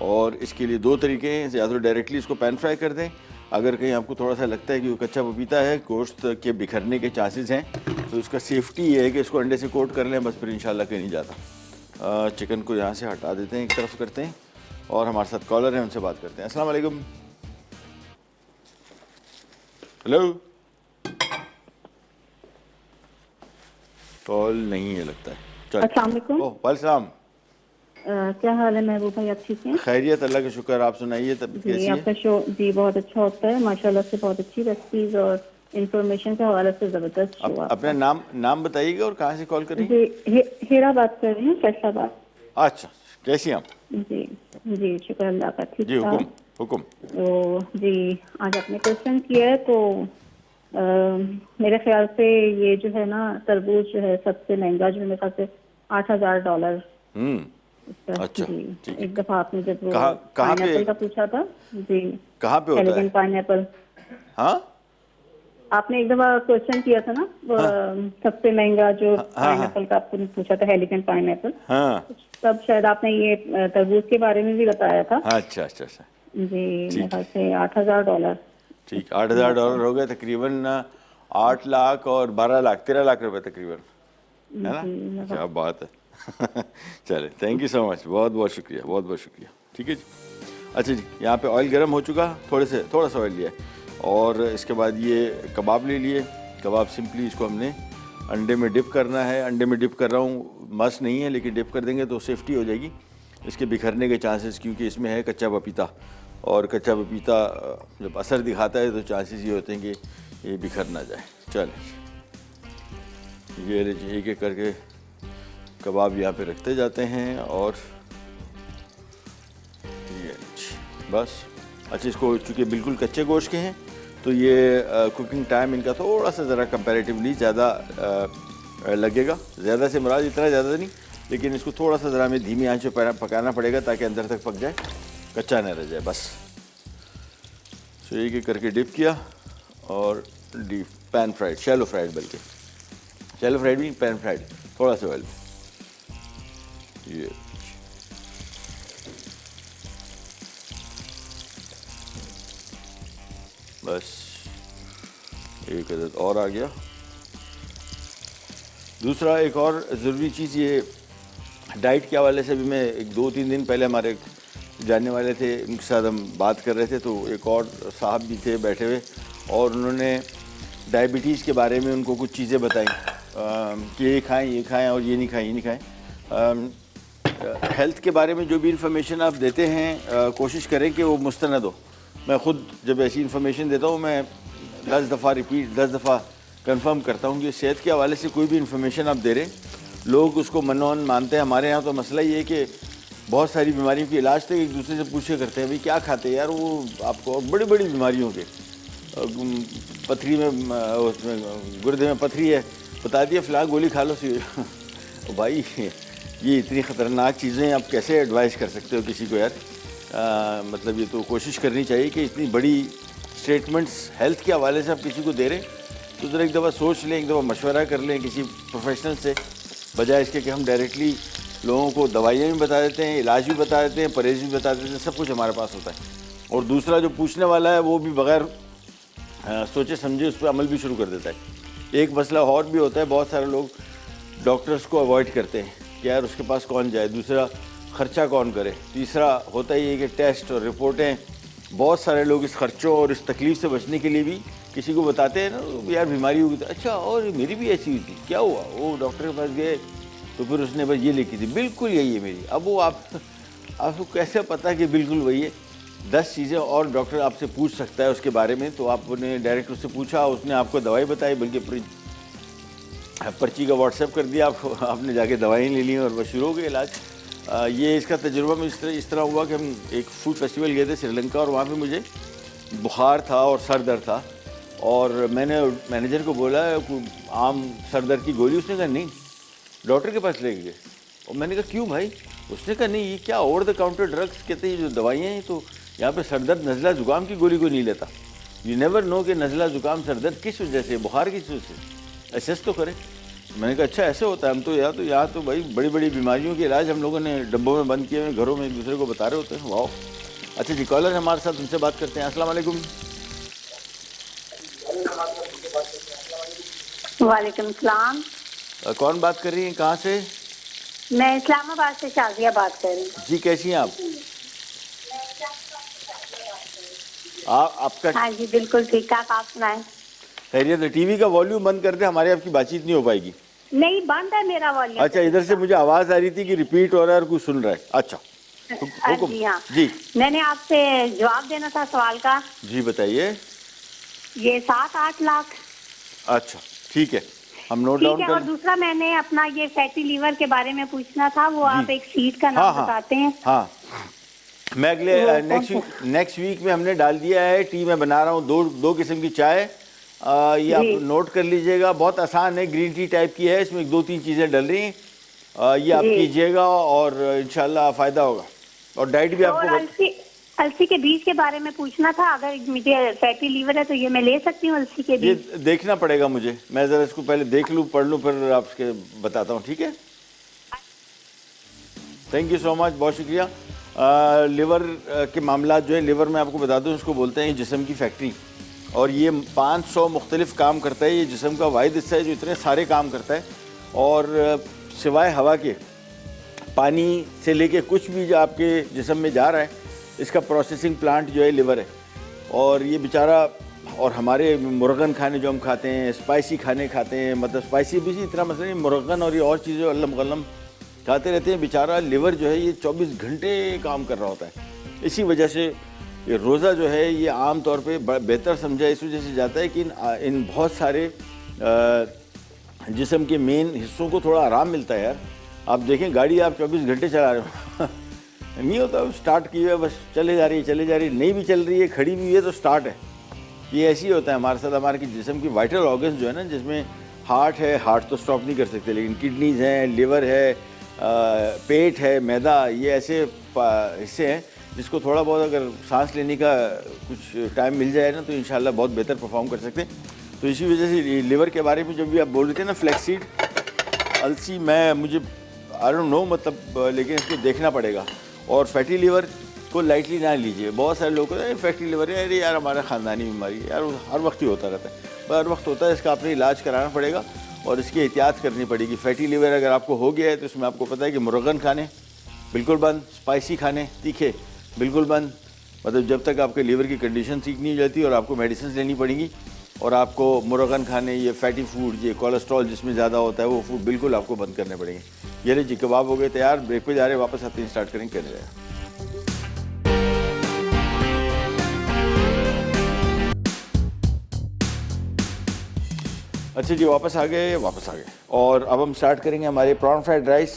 और इसके लिए दो तरीके हैं, या तो डायरेक्टली इसको पैन फ्राई कर दें, अगर कहीं आपको थोड़ा सा लगता है कि वो कच्चा पपीता है, गोश्त के बिखरने के चांसेस हैं, तो इसका सेफ्टी ये है कि इसको अंडे से कोट कर लें, बस फिर इंशाल्लाह कहीं नहीं जाता। चिकन को यहाँ से हटा देते हैं, एक तरफ करते हैं और हमारे साथ कॉलर हैं, उनसे बात करते हैं। अस्सलाम वालेकुम। हेलो, कॉल नहीं है लगता है। चल,
अस्सलाम वालेकुम।
ओह वालेकुम।
क्या हाल है महबूब भाई, आप ठीक हैं?
खैरियत, अल्लाह का शुक्र। आप सुनाइए, तब कैसी
जी,
है?
आपका शो जी बहुत अच्छा होता है माशाल्लाह से, बहुत अच्छी रेसिपीज और इंफॉर्मेशन के हवाले से जबरदस्त शो आपका।
अपना नाम बताइएगा और कहाँ से कॉल कर रही हैं?
जी, हेरा बात कर रही हूँ, फैसलाबाद।
अच्छा, कैसी हैं आप?
जी जी, शुक्र अल्लाह का, ठीक
जी, हुकुम
ठाक।
हुकुम।
तो जी, आज आपने क्वेश्चन किया है तो मेरे ख्याल से ये जो है ना तरबूज जो है सबसे महंगा, जो मेरे ख्याल से $8,000।
अच्छा,
जी,
ठीक।
एक दफा आपने जब वो
कहाँ पे?
पाइनएप्पल का पूछा था जी,
कहाँ पे होता है?
Elegant pineapple.
हाँ,
आपने एक दफा क्वेश्चन किया था ना, सबसे महंगा जो पाइनएप्पल का आपने पूछा था, एलिगेंट पाइनएप्पल।
हाँ,
तब शायद आपने ये तरबूज के बारे में भी बताया था।
अच्छा अच्छा अच्छा,
जी, मेरे ख्याल से $8,000।
ठीक। $8,000 हो गए, तकरीबन 8 लाख और 12 लाख, 13 लाख रुपए तकरीबन, है ना?
जी,
क्या बात है। चले, थैंक यू सो मच, बहुत बहुत शुक्रिया, बहुत बहुत शुक्रिया। ठीक है जी। अच्छा जी, यहाँ पे ऑयल गर्म हो चुका, थोड़ा सा ऑयल लिया है और इसके बाद ये कबाब ले लिए। कबाब सिंपली इसको हमने अंडे में डिप करना है। अंडे में डिप कर रहा हूँ, मस्त नहीं है, लेकिन डिप कर देंगे तो सेफ्टी हो जाएगी इसके बिखरने के चांसेस, क्योंकि इसमें है कच्चा पपीता और कच्चा पपीता जब असर दिखाता है तो चांसेस ये होते हैं कि ये बिखर ना जाए। चलें, ये एक एक करके कबाब यहाँ पे रखते जाते हैं और ये बस। अच्छा, इसको चूँकि बिल्कुल कच्चे गोश्त के हैं तो ये कुकिंग टाइम इनका थोड़ा सा ज़रा कंपैरेटिवली ज़्यादा लगेगा। ज़्यादा से मुराद इतना ज़्यादा नहीं, लेकिन इसको थोड़ा सा ज़रा हमें धीमी आंच पे पकाना पड़ेगा ताकि अंदर तक पक जाए, कच्चा न रह जाए बस। तो एक एक करके डिप किया और deep pan fried, shallow fried, बल्कि शैलो फ्राइड भी पैन फ्राइड, थोड़ा सा ऑयल। ये बस एक अदद और आ गया। दूसरा एक और ज़रूरी चीज़, ये डाइट के हवाले से भी मैं एक 2-3 दिन पहले हमारे एक जानने वाले थे, उनके साथ हम बात कर रहे थे, तो एक और साहब भी थे बैठे हुए और उन्होंने डायबिटीज़ के बारे में उनको कुछ चीज़ें बताई कि ये खाएं और ये नहीं खाएं। हेल्थ के बारे में जो भी इंफॉर्मेशन आप देते हैं कोशिश करें कि वो मुस्तनद हो। मैं ख़ुद जब ऐसी इन्फॉर्मेशन देता हूँ मैं 10 दफ़ा कंफर्म करता हूँ कि सेहत के हवाले से कोई भी इन्फॉर्मेशन आप दे रहे हैं, लोग उसको मनोन मानते हैं। हमारे यहाँ तो मसला ये है कि बहुत सारी बीमारियों के इलाज तक एक दूसरे से पूछे करते हैं, भाई क्या खाते हैं यार, वो आपको बड़ी बड़ी बीमारियों के, पथरी में, उसमें गुर्दे में पथरी है, बता दिया फ़िलहाल गोली खा लो सी। भाई ये इतनी ख़तरनाक चीज़ें आप कैसे एडवाइस कर सकते हो किसी को यार? मतलब ये तो कोशिश करनी चाहिए कि इतनी बड़ी स्टेटमेंट्स हेल्थ के हवाले से आप किसी को दे रहे हैं तो ज़रा एक दफ़ा सोच लें, एक दफ़ा मशवरा कर लें किसी प्रोफेशनल से, बजाय इसके कि हम डायरेक्टली लोगों को दवाइयाँ भी बता देते हैं, इलाज भी बता देते हैं, परहेज़ भी बता देते हैं, सब कुछ हमारे पास होता है। और दूसरा जो पूछने वाला है वो भी बग़ैर सोचे समझे उस पर अमल भी शुरू कर देता है। एक मसला और भी होता है, बहुत सारे लोग डॉक्टर्स को अवॉइड करते हैं कि यार उसके पास कौन जाए, दूसरा ख़र्चा कौन करे, तीसरा होता ही है कि टेस्ट और रिपोर्टें। बहुत सारे लोग इस ख़र्चों और इस तकलीफ़ से बचने के लिए भी किसी को बताते हैं ना यार बीमारी होगी, तो अच्छा और मेरी भी ऐसी हुई थी, क्या हुआ? वो डॉक्टर के पास गए तो फिर उसने बस ये लिखी थी, बिल्कुल यही है मेरी। अब वो आपको कैसे पता कि बिल्कुल वही है? 10 चीज़ें और डॉक्टर आपसे पूछ सकता है उसके बारे में, तो आपने डायरेक्ट उससे पूछा, उसने आपको दवाई बताई, बल्कि पर्ची का व्हाट्सएप कर दिया आपको, आपने जाके दवाई ले ली और बस शुरू हो गया इलाज। ये इसका तजुर्बा में इस तरह हुआ कि हम एक फूड फेस्टिवल गए थे श्रीलंका और वहाँ पे मुझे बुखार था और सर दर्द था और मैंने मैनेजर को बोला आम सर दर्द की गोली, उसने कहा नहीं, डॉक्टर के पास ले गए। और मैंने कहा क्यों भाई? उसने कहा नहीं, ये क्या ओवर द काउंटर ड्रग्स कहते हैं, जो दवाइयाँ हैं, तो यहाँ पे सर दर्द नज़ला ज़ुकाम की गोली को नहीं लेता। यू नेवर नो कि नज़ला ज़ुकाम सर दर्द किस वजह से, बुखार किस वजह से, एसेस तो करें। मैंने कहा अच्छा ऐसे होता है, हम तो यहाँ तो भाई बड़ी बड़ी बीमारियों के इलाज हम लोगों ने डब्बों में बंद किए हुए, घरों में एक दूसरे को बता रहे होते हैं। वाह। अच्छा जी, कॉलर हमारे साथ, उनसे बात करते हैं। अस्सलाम वालेकुम।
वालेकुम सलाम।
कौन बात कर रही हैं, कहाँ से?
मैं इस्लामाबाद से शाजिया बात कर रही हूँ।
जी कैसी हैं आप? आपका?
हाँ जी बिल्कुल ठीक ठाक, आप सुनाएं।
खैरियत है। टीवी का वॉल्यूम बंद कर दे, हमारी आपकी बातचीत नहीं हो पाएगी।
नहीं बंद है मेरा वॉल्यूम।
अच्छा, इधर से मुझे आवाज़ आ रही थी कि रिपीट हो रहा है और कुछ सुन रहा है। अच्छा हुकुम।
जी हाँ
जी
मैंने आपसे जवाब देना था सवाल का।
जी बताइए।
ये 7-8 लाख।
अच्छा ठीक है, हम नोट
ठीक
डाउन
है।
कर।
और दूसरा मैंने अपना ये फैटी लीवर के बारे में पूछना था, वो आप एक सीट का नाम
हाँ
बताते हैं।
हाँ, मैं अगले
वो
नेक्स्ट वीक में हमने डाल दिया है। टी मैं बना रहा हूँ दो किस्म की चाय। ये आप
जी।
नोट कर लीजिएगा, बहुत आसान है, ग्रीन टी टाइप की है, इसमें 2-3 चीज़ें डल रही हैं। ये आप
जी।
कीजिएगा और इंशाल्लाह फ़ायदा होगा। और डाइट भी
और
आपको
अलसी के बीज के बारे में पूछना था, अगर मुझे फैटी लीवर है तो ये मैं ले सकती हूँ अलसी के
ये
बीज?
देखना पड़ेगा मुझे, मैं ज़रा इसको पहले देख लूँ, पढ़ लूँ, फिर आपके बताता हूँ। ठीक है, थैंक यू सो मच, बहुत शुक्रिया। लिवर के मामला जो है, लिवर में आपको बता दूँ, उसको बोलते हैं जिस्म की फैक्ट्री, और ये 500 मुख्तलिफ काम करता है। ये जिस्म का वाहिद हिस्सा है जो इतने सारे काम करता है। और सिवाय हवा के, पानी से लेके कुछ भी जो आपके जिस्म में जा रहा है, इसका प्रोसेसिंग प्लांट जो है लिवर है। और ये बेचारा, और हमारे मुर्गन खाने जो हम खाते हैं, स्पाइसी खाने खाते हैं, मतलब स्पाइसी भी इतना मसला नहीं, मुर्गन और ये और चीज़ें अल्लम गल्लम खाते रहते हैं, बेचारा लिवर जो है ये 24 घंटे काम कर रहा होता है। इसी वजह से ये रोज़ा जो है ये आम तौर पे बेहतर समझा इस वजह से जाता है कि इन बहुत सारे जिस्म के मेन हिस्सों को थोड़ा आराम मिलता है। यार आप देखें, गाड़ी आप 24 घंटे चला रहे हो नहीं होता, स्टार्ट की है बस चले जा रही है, नहीं भी चल रही है, खड़ी भी है तो स्टार्ट है। ये ऐसे ही होता है हमारे साथ। हमारे जिस्म की वाइटल ऑर्गन्स जो है ना, जिसमें हार्ट है, हार्ट तो स्टॉप नहीं कर सकते, लेकिन किडनीज़ हैं, लिवर है, पेट है, मैदा, ये ऐसे हिस्से हैं जिसको थोड़ा बहुत अगर सांस लेने का कुछ टाइम मिल जाए ना, तो इंशाल्लाह बहुत बेहतर परफॉर्म कर सकते हैं। तो इसी वजह से लिवर के बारे में जब भी आप बोल रहे थे ना, फ्लैक्सीड, अलसी, मुझे आई डोंट नो मतलब, लेकिन इसको देखना पड़ेगा। और फैटी लिवर को लाइटली ना लीजिए। बहुत सारे लोग कहते हैं फैटी लिवर है, अरे यार हमारा ख़ानदानी बीमारी है यार, हर वक्त ही होता रहता है, हर वक्त होता है, इसका आपने इलाज कराना पड़ेगा और इसकी एहतियात करनी पड़ेगी। फैटी लिवर अगर आपको हो गया है तो इसमें आपको पता है कि मुर्गन खाने बिल्कुल बंद, स्पाइसी खाने तीखे बिल्कुल बंद, मतलब जब तक आपके लीवर की कंडीशन ठीक नहीं हो जाती, और आपको मेडिसिन लेनी पड़ेंगी। और आपको मुर्गन खाने, ये फैटी फूड, ये कोलेस्ट्रॉल जिसमें ज़्यादा होता है, वो फूड बिल्कुल आपको बंद करने पड़ेंगे। ये रे जी, कबाब हो गए तैयार, ब्रेक पे जा रहे हैं, वापस आते हैं, स्टार्ट करेंगे, करने जाए। अच्छा जी, वापस आ गए। और अब हम स्टार्ट करेंगे हमारे प्रॉन फ्राइड राइस।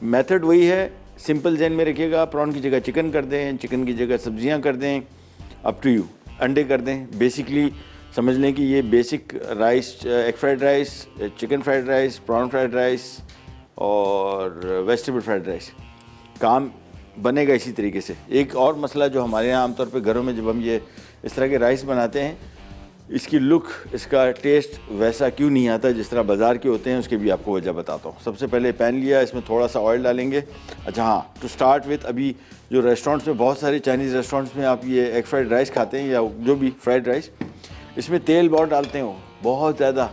मेथड वही है, सिंपल जहन में रखिएगा। प्रॉन की जगह चिकन कर दें, चिकन की जगह सब्जियां कर दें, अप टू यू। अंडे कर दें। बेसिकली समझ लें कि ये basic rice, egg fried rice, chicken fried rice, prawn fried rice और वेजिटेबल फ्राइड राइस काम बनेगा इसी तरीके से। एक और मसला जो हमारे यहाँ आमतौर पे घरों में जब हम ये इस तरह के राइस बनाते हैं, इसकी लुक, इसका टेस्ट वैसा क्यों नहीं आता जिस तरह बाज़ार के होते हैं, उसकी भी आपको वजह बताता हूँ। सबसे पहले पैन लिया, इसमें थोड़ा सा ऑयल डालेंगे। अच्छा हाँ, टू स्टार्ट विथ, अभी जो रेस्टोरेंट्स में, बहुत सारे चाइनीज़ रेस्टोरेंट्स में आप ये एग फ्राइड राइस खाते हैं या जो भी फ्राइड राइस, इसमें तेल बहुत डालते हो, बहुत ज़्यादा,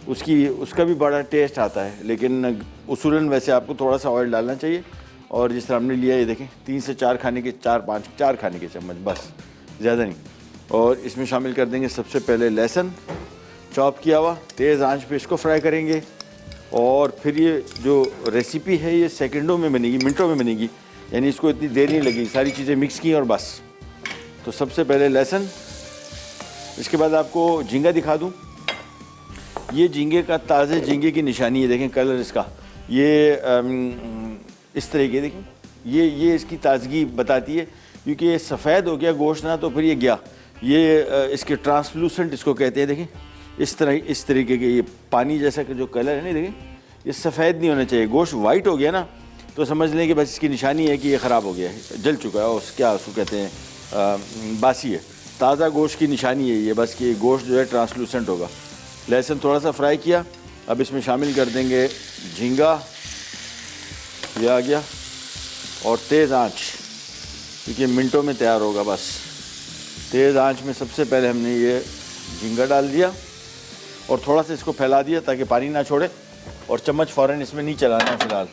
उसका भी बड़ा टेस्ट आता है, लेकिन उसूलन वैसे आपको थोड़ा सा ऑयल डालना चाहिए। और जिस तरह हमने लिया, ये देखें, 3 से 4 खाने के 4 खाने के चम्मच, बस, ज़्यादा नहीं। और इसमें शामिल कर देंगे सबसे पहले लहसुन चॉप किया हुआ, तेज़ आंच पे इसको फ्राई करेंगे। और फिर ये जो रेसिपी है ये सेकंडों में बनेगी, मिनटों में बनेगी, यानी इसको इतनी देर नहीं लगेगी, सारी चीज़ें मिक्स की और बस। तो सबसे पहले लहसुन, इसके बाद आपको झींगा दिखा दूँ। ये झींगे का, ताज़े झींगे की निशानी है, देखें कलर इसका, ये इस तरह के, देखें, ये इसकी ताज़गी बताती है, क्योंकि ये सफ़ेद हो गया गोश्त ना, तो फिर ये गया, ये इसके ट्रांसलूसेंट इसको कहते हैं। देखिए इस तरीके के ये पानी जैसा कि जो कलर है नहीं, देखिए ये सफ़ेद नहीं होना चाहिए। गोश्त वाइट हो गया ना तो समझ लें कि बस इसकी निशानी है कि ये ख़राब हो गया है, जल चुका है, और क्या उसको कहते हैं बासी है। ताज़ा गोश्त की निशानी है ये बस कि गोश्त जो है ट्रांसलूसेंट होगा। लहसुन थोड़ा सा फ्राई किया, अब इसमें शामिल कर देंगे झींगा, ये आ गया, और तेज़ आंच, क्योंकि मिनटों में तैयार होगा। बस तेज़ आंच में सबसे पहले हमने ये झींगा डाल दिया और थोड़ा सा इसको फैला दिया ताकि पानी ना छोड़े, और चम्मच फ़ौरन इसमें नहीं चलाना है फ़िलहाल।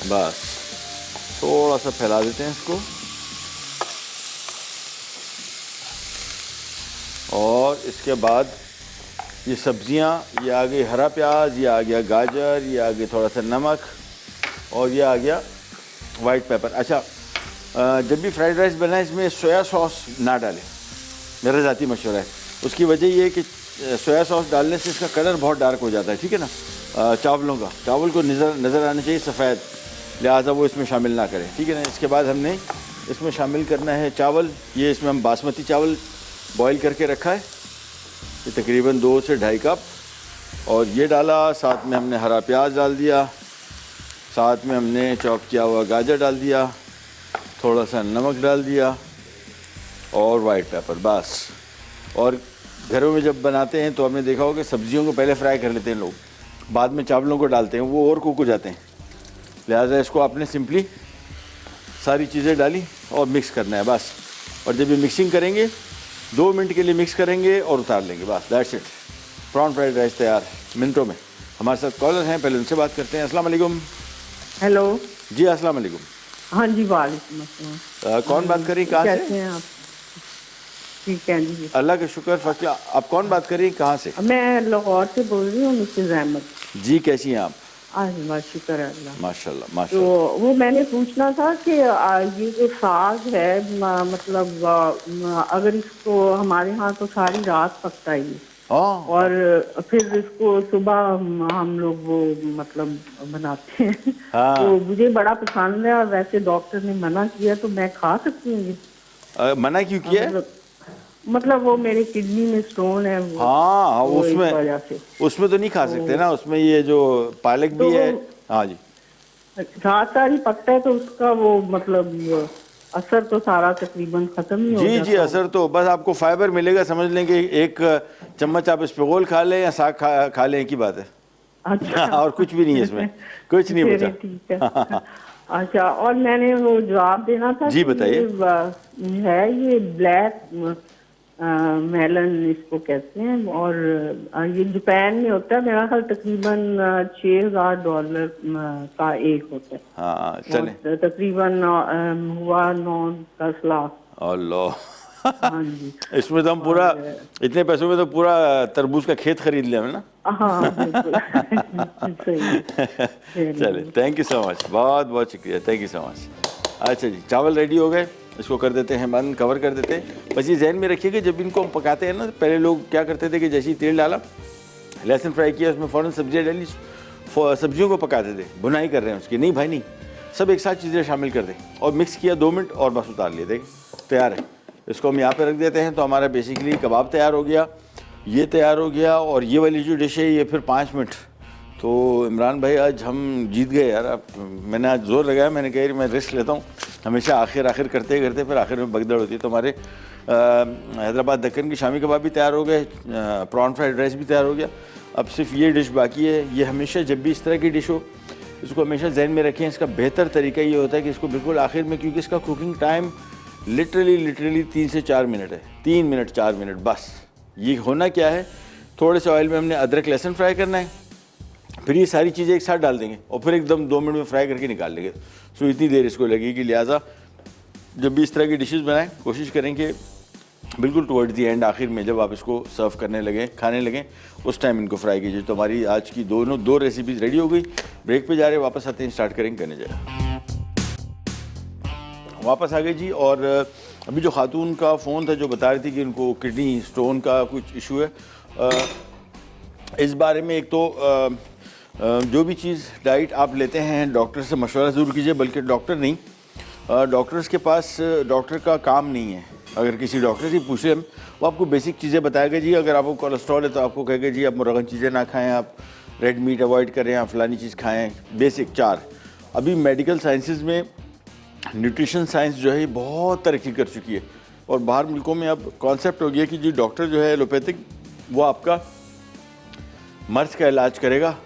बस थोड़ा सा फैला देते हैं इसको, और इसके बाद ये सब्जियां, ये आ गई हरा प्याज, ये आ गया गाजर, ये आ गया थोड़ा सा नमक, और ये आ गया वाइट पेपर। अच्छा, जब भी फ्राइड राइस बनाए इसमें सोया सॉस ना डालें, मेरा ज़ाती मशवरा है। उसकी वजह ये है कि सोया सॉस डालने से इसका कलर बहुत डार्क हो जाता है, ठीक है ना। चावलों का, चावल को नज़र आना चाहिए सफ़ेद, लिहाजा वो इसमें शामिल ना करें, ठीक है ना। इसके बाद हमने इसमें शामिल करना है चावल। ये इसमें हम बासमती चावल बॉईल करके रखा है, ये तकरीबन 2 से 2.5 कप, और ये डाला। साथ में हमने हरा प्याज डाल दिया, साथ में हमने चॉप किया हुआ गाजर डाल दिया, थोड़ा सा नमक डाल दिया, और वाइट पेपर, बस। और घरों में जब बनाते हैं तो हमने देखा होगा कि सब्जियों को पहले फ्राई कर लेते हैं लोग, बाद में चावलों को डालते हैं, वो और कुक हो जाते हैं। लिहाजा इसको आपने सिंपली सारी चीज़ें डाली और मिक्स करना है बस। और जब ये मिक्सिंग करेंगे 2 मिनट के लिए मिक्स करेंगे और उतार लेंगे, बस that's it. Prawn fried rice तैयार मिनटों में। हमारे साथ कॉलर हैं, पहले उनसे बात करते हैं। अस्सलाम वालेकुम।
हेलो
जी अस्सलाम वालेकुम।
हाँ जी, वालेकुम अस्सलाम।
कौन बात कर रही हैं, कहाँ
कैसे
से?
हैं आप? ठीक है जी।
अल्लाह का शुक्र। फर्स्ट आप कौन बात कर रही हैं, कहाँ से?
मैं लाहौर से बोल रही हूँ, मिसेज अहमद।
जी कैसी हैं आप?
आज शुक्र है अल्लाह।
माशाल्लाह
तो
माशाल्लाह।
वो मैंने पूछना था कि ये जो साग है, मतलब अगर इसको हमारे यहाँ तो सारी रात पकता है ये,
हाँ,
और फिर इसको सुबह हम लोग वो मतलब बनाते हैं।
हाँ।
तो मुझे बड़ा पसंद है, और वैसे डॉक्टर ने मना किया, तो मैं खा सकती हूँ ये?
मना क्यों किया है?
मतलब वो मेरे किडनी में स्टोन है वो,
हाँ,
वो इस
उसमें
वजह से।
उसमें तो नहीं खा सकते ना, उसमें ये जो पालक भी
तो
है। हाँ जी,
रात सारी पकता है तो उसका वो मतलब असर तो सारा तकरीबन खत्म ही हो
जी
जाता
जी, असर तो बस आपको फाइबर मिलेगा। समझ लें कि 1 चम्मच आप स्पेगोल खा लें या साग खा लें, एक ही बात है।
अच्छा।
और कुछ भी नहीं है इसमें, कुछ नहीं बचा।
ठीक है। अच्छा, और मैंने वो जवाब देना था
जी,
कि
बताइए।
ये है ये ब्लैक मेलन इसको कहते हैं, और ये जापान में होता है, मेरा ख्याल तकरीबन $6000 का एक होता है।
हाँ चलें।
और तकरीबन हुआ 9-10 लाख।
अल्लाह।
हाँ जी।
इसमें तो हम पूरा, इतने पैसों में तो पूरा तरबूज का खेत खरीद लिया हमें ना।
हाँ बिल्कुल। सही।
चले, थैंक यू सो मच, बहुत बहुत शुक्रिया, थैंक यू सो मच। अच्छा जी, चावल रेडी हो गए, इसको कर देते हैं बंद, कवर कर देते हैं। बस ये जहन में रखिए कि जब इनको हम पकाते हैं ना, तो पहले लोग क्या करते थे कि जैसे ही तेल डाला, लहसुन फ्राई किया, उसमें फ़ौरन सब्जियाँ डाली, सब्जियों को पकाते थे। बुनाई कर रहे हैं उसकी, नहीं भाई नहीं, सब एक साथ चीज़ें शामिल कर दें और मिक्स किया 2 मिनट और बस उतार लिए, देखें तैयार है। इसको हम यहाँ पे रख देते हैं, तो हमारा बेसिकली कबाब तैयार हो गया, ये तैयार हो गया, और ये वाली जो डिश है ये फिर 5 मिनट। तो इमरान भाई आज हम जीत गए यार। आप, मैंने आज जोर लगाया, मैंने कहा मैं रिस्क लेता हूँ, हमेशा आखिर करते करते फिर आखिर में बगदड़ होती है। तो हमारे हैदराबाद दक्कन की शामी कबाब भी तैयार हो गए, प्रॉन फ्राइड राइस भी तैयार हो गया। अब सिर्फ ये डिश बाकी है। ये हमेशा जब भी इस तरह की डिश हो, इसको हमेशा जहन में रखें। इसका बेहतर तरीका ये होता है कि इसको बिल्कुल आखिर में, क्योंकि इसका कुकिंग टाइम लिटरली 3 से 4 मिनट है, 3 मिनट 4 मिनट बस। ये होना क्या है, थोड़े से ऑयल में हमने अदरक लहसुन फ्राई करना है, फिर ये सारी चीज़ें एक साथ डाल देंगे और फिर एकदम 2 मिनट में फ्राई करके निकाल लेंगे। सो इतनी देर इसको लगेगी। लिहाजा जब भी इस तरह की डिशेस बनाएं, कोशिश करें कि बिल्कुल टुवर्ड्स दी एंड, आखिर में जब आप इसको सर्व करने लगें, खाने लगें, उस टाइम इनको फ्राई कीजिए। तो हमारी आज की दो रेसिपीज़ रेडी हो गई। ब्रेक पे जा रहे हैं, वापस आते हैं, स्टार्ट करेंगे करने जाए। वापस आ गए जी। और अभी जो खातून का फ़ोन था जो बता रही थी कि उनको किडनी स्टोन का कुछ इशू है, इस बारे में एक तो जो भी चीज़ डाइट आप लेते हैं डॉक्टर से मशवरा ज़रूर कीजिए, बल्कि डॉक्टर नहीं, डॉक्टर्स के पास डॉक्टर का काम नहीं है। अगर किसी डॉक्टर से पूछे वो आपको बेसिक चीज़ें बताएगा जी, अगर आपको कोलेस्ट्रॉल है तो आपको कहेगा जी आप मुर्गन चीज़ें ना खाएं, आप रेड मीट अवॉइड करें, आप फलानी चीज़ खाएं, बेसिक 4। अभी मेडिकल साइंसेज में न्यूट्रिशन साइंस जो है बहुत तरक्की कर चुकी है, और बाहर मुल्कों में अब कॉन्सेप्ट हो गया कि जी डॉक्टर जो है एलोपैथिक वो आपका मर्ज का इलाज करेगा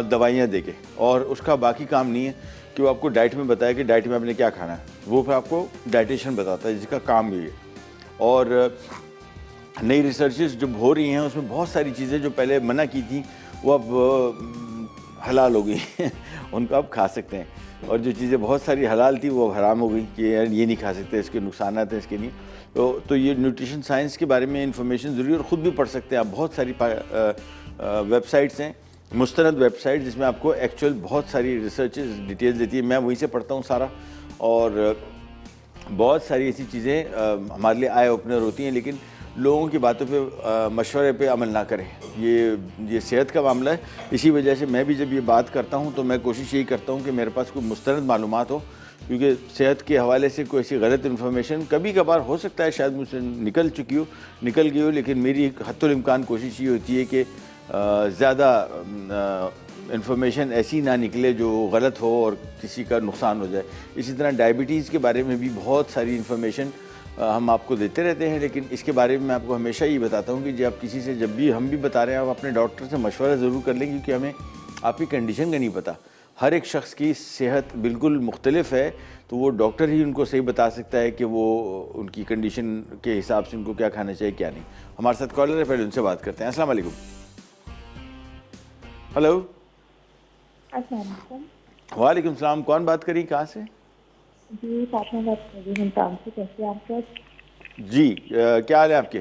दवाइयाँ देके, और उसका बाकी काम नहीं है कि वो आपको डाइट में बताए कि डाइट में आपने क्या खाना है, वो फिर आपको डाइटिशियन बताता है जिसका काम ये है। और नई रिसर्चेस जब हो रही हैं उसमें बहुत सारी चीज़ें जो पहले मना की थी वो अब हलाल हो गई उनको आप खा सकते हैं, और जो चीज़ें बहुत सारी हलाल थी वो हराम हो गई कि यार ये नहीं खा सकते, इसके नुकसान हैं, इसके नहीं। तो ये न्यूट्रिशन साइंस के बारे में इंफॉर्मेशन ज़रूरी, और ख़ुद भी पढ़ सकते हैं आप। बहुत सारी वेबसाइट्स हैं, मुस्तनद वेबसाइट, जिसमें आपको एक्चुअल बहुत सारी रिसर्चेस डिटेल्स देती है। मैं वहीं से पढ़ता हूँ सारा, और बहुत सारी ऐसी चीज़ें हमारे लिए आई ओपनर होती हैं, लेकिन लोगों की बातों पे मशवरे पे अमल ना करें। ये सेहत का मामला है, इसी वजह से मैं भी जब ये बात करता हूँ तो मैं कोशिश यही करता हूँ कि मेरे पास कोई मुस्तनद मालूमात हो, क्योंकि सेहत के हवाले से कोई ऐसी गलत इन्फॉर्मेशन कभी कभार हो सकता है शायद मुझसे निकल गई हो, लेकिन मेरी हत्तुल इम्कान कोशिश ये होती है कि ज़्यादा इन्फॉर्मेशन ऐसी ना निकले जो गलत हो और किसी का नुकसान हो जाए। इसी तरह डायबिटीज़ के बारे में भी बहुत सारी इन्फॉर्मेशन हम आपको देते रहते हैं, लेकिन इसके बारे में मैं आपको हमेशा ये बताता हूँ कि जब आप किसी से, जब भी हम भी बता रहे हैं, आप अपने डॉक्टर से मशवरा ज़रूर कर लें, क्योंकि हमें आपकी कंडीशन का नहीं पता। हर एक शख्स की सेहत बिल्कुल मुख्तलिफ है, तो वो डॉक्टर ही उनको सही बता सकता है कि वो उनकी कंडीशन के हिसाब से उनको क्या खाना चाहिए क्या नहीं। हमारे साथ कॉलर है, पहले उनसे बात करते हैं। अस्सलाम वालेकुम। हेलो। वालेकुम सलाम। कौन बात करी, कहाँ से?
जी फातिमा बात कर रही हूँ हिंदुस्तान से। कैसे आप सर?
जी क्या हाल है आपके?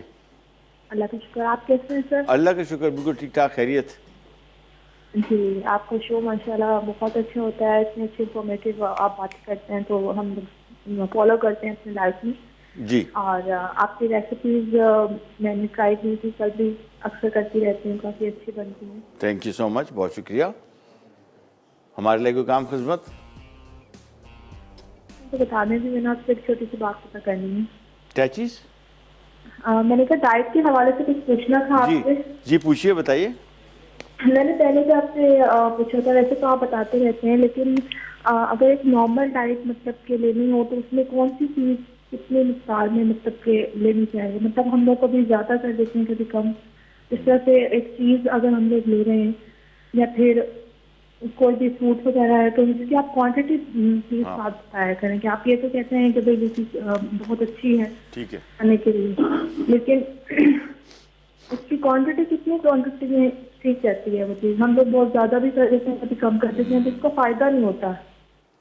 अल्लाह का शुक्र। आप कैसे हैं सर?
अल्लाह का शुक्र, बिल्कुल ठीक ठाक, खैरियत।
जी आपका शो माशाल्लाह बहुत अच्छा होता है, इतने अच्छे इंफॉर्मेटिव आप बातें करते हैं, तो हम फॉलो करते हैं अपनी लाइफ में
जी।
और आपकी रेसिपीज मैंने ट्राई की थी, कल भी अक्सर करती रहती हूँ, काफ़ी अच्छी बनती हैं।
थैंक यू सो मच, बहुत शुक्रिया। हमारे लिए कोई काम खिदमत?
तो बता दें, भी मैंने आपसे एक छोटी सी बात पता करनी है।
क्या चीज़?
मैंने कहा डाइट के हवाले से कुछ पूछना था आपसे।
जी पूछिए, बताइए।
मैंने पहले भी आपसे पूछा था, वैसे तो आप बताते रहते हैं, लेकिन अगर एक नॉर्मल डाइट मतलब के लेनी हो तो उसमें कौन सी चीज़ कितने मिकदार में मतलब के लेनी चाहिए? मतलब हम लोग कभी ज़्यादा कर देते हैं, कभी कम। इस तरह से एक चीज़ अगर हम लोग ले रहे हैं या फिर कोई भी फ्रूट वगैरह है तो इसकी आप क्वांटिटी के साथ बताया करें कि आप ये तो कहते हैं कि भाई ये चीज़ बहुत अच्छी है,
ठीक है,
खाने के लिए, लेकिन इसकी क्वांटिटी कितनी क्वांटिटी में ठीक रहती है वो चीज़? हम लोग बहुत ज़्यादा भी कर देते हैं, कभी कम कर देते हैं, तो इसका फ़ायदा नहीं होता।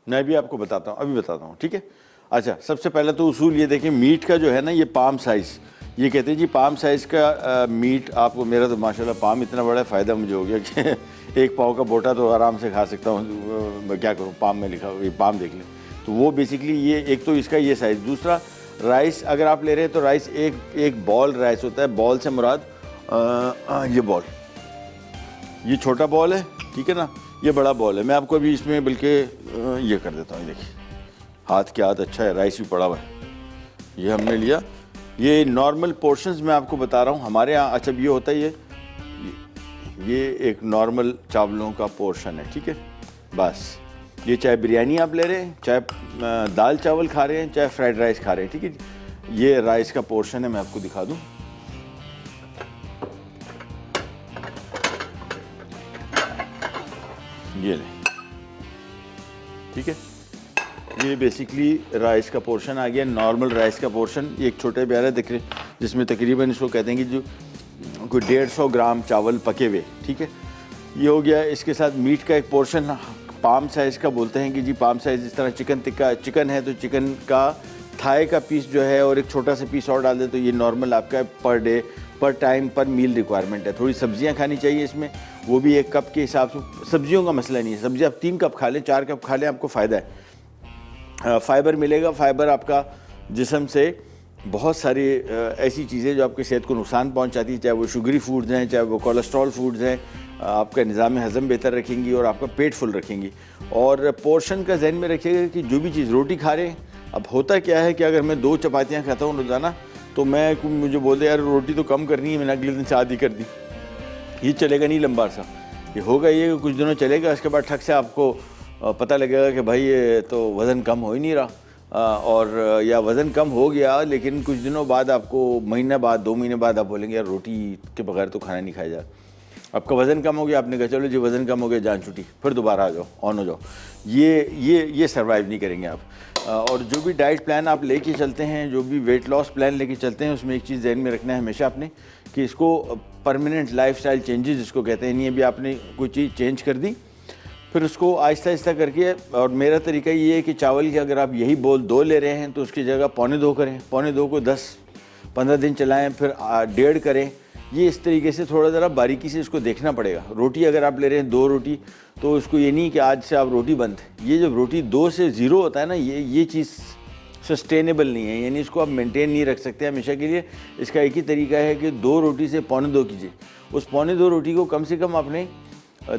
मैं भी आपको बताता हूँ, अभी बताता हूँ, ठीक है। अच्छा, सबसे पहले तो उसूल ये देखें, मीट का जो है ना, ये पाम साइज़, ये कहते हैं जी पाम साइज़ का मीट आपको, मेरा तो माशाल्लाह पाम इतना बड़ा फ़ायदा मुझे हो गया कि एक पाव का बोटा तो आराम से खा सकता हूँ। मैं क्या करूँ, पाम में लिखा, ये पाम देख लें। तो वो बेसिकली ये एक तो इसका ये साइज़। दूसरा, राइस अगर आप ले रहे हैं तो राइस एक बॉल राइस होता है। बॉल से मुराद ये बॉल, ये छोटा बॉल है, ठीक है ना, ये बड़ा बॉल है। मैं आपको अभी इसमें बल्कि ये कर देता हूँ, देखिए हाथ के हाथ अच्छा है, राइस भी पड़ा हुआ है, ये हमने लिया। ये नॉर्मल पोर्शंस मैं आपको बता रहा हूँ हमारे यहाँ। अच्छा, ये होता है ये एक नॉर्मल चावलों का पोर्शन है, ठीक है। बस ये चाहे बिरयानी आप ले रहे हैं, चाहे दाल चावल खा रहे हैं, चाहे फ्राइड राइस खा रहे हैं, ठीक है। ये राइस का पोर्शन है, मैं आपको दिखा दूँ। ये ले, ठीक है, ये बेसिकली राइस का पोर्शन आ गया, नॉर्मल राइस का पोर्शन। ये एक छोटे प्यारे दिख रहे, जिसमें तकरीबन इसको कहते हैं कि जो कोई 150 ग्राम चावल पके हुए, ठीक है, ये हो गया। इसके साथ मीट का एक पोर्शन पाम साइज़ का बोलते हैं कि जी पाम साइज़, जिस तरह चिकन टिक्का चिकन है तो चिकन का थाई का पीस जो है और एक छोटा सा पीस और डाल दे, तो ये नॉर्मल आपका पर डे पर टाइम पर मील रिक्वायरमेंट है। थोड़ी सब्जियां खानी चाहिए इसमें, वो भी 1 कप के हिसाब से। सब्जियों का मसला नहीं है, सब्जी आप 3 कप खा लें, 4 कप खा लें, आपको फ़ायदा है, फ़ाइबर मिलेगा। फ़ाइबर आपका जिस्म से बहुत सारी ऐसी चीज़ें जो आपकी सेहत को नुकसान पहुंचाती हैं, चाहे वो शुगरी फूड्स हैं, चाहे वो कोलेस्ट्रॉल फूड्स हैं, आपका निज़ाम हज़म बेहतर रखेंगी और आपका पेट फुल रखेंगी। और पोर्शन का जहन में रखिएगा कि जो भी चीज़ रोटी खा रहे हैं, अब होता क्या है कि अगर मैं 2 चपातियाँ खाता हूँ रोज़ाना तो मुझे बोल दे यार रोटी तो कम करनी है, मैंने अगले दिन से आधी कर दी, ये चलेगा नहीं लंबा अर्सा। ये होगा ये कुछ दिनों चलेगा, इसके बाद ठक से आपको पता लगेगा कि भाई ये तो वज़न कम हो ही नहीं रहा, और या वज़न कम हो गया लेकिन कुछ दिनों बाद आपको महीने बाद 2 महीने बाद आप बोलेंगे यार रोटी के बगैर तो खाना नहीं खाया जा। आपका वज़न कम हो गया, आपने कहा चलो जी वज़न कम हो गया, जान छुट्टी, फिर दोबारा आ जाओ, ऑन हो जाओ। ये सर्वाइव नहीं करेंगे आप। और जो भी डाइट प्लान आप लेके चलते हैं, जो भी वेट लॉस प्लान लेके चलते हैं, उसमें एक चीज़ ध्यान में रखना है हमेशा आपने कि इसको परमानेंट लाइफस्टाइल चेंजेस जिसको कहते हैं, नहीं अभी आपने कोई चीज़ चेंज कर दी फिर उसको आहिस्ता आहिस्ता करके। और मेरा तरीका ये है कि चावल की अगर आप यही बोल 2 ले रहे हैं तो उसकी जगह 1.25 करें, 1.25 को 10-15 दिन चलाएं, फिर 1.5 करें। ये इस तरीके से थोड़ा ज़रा बारीकी से इसको देखना पड़ेगा। रोटी अगर आप ले रहे हैं 2 रोटी तो उसको ये नहीं कि आज से आप रोटी बंद। ये जब रोटी 2 से 0 होता है ना, ये चीज़ सस्टेनेबल नहीं है, यानी इसको आप मेंटेन नहीं रख सकते हमेशा के लिए। इसका एक ही तरीका है कि 2 रोटी से 1.25 कीजिए। उस 1.25 रोटी को कम से कम आपने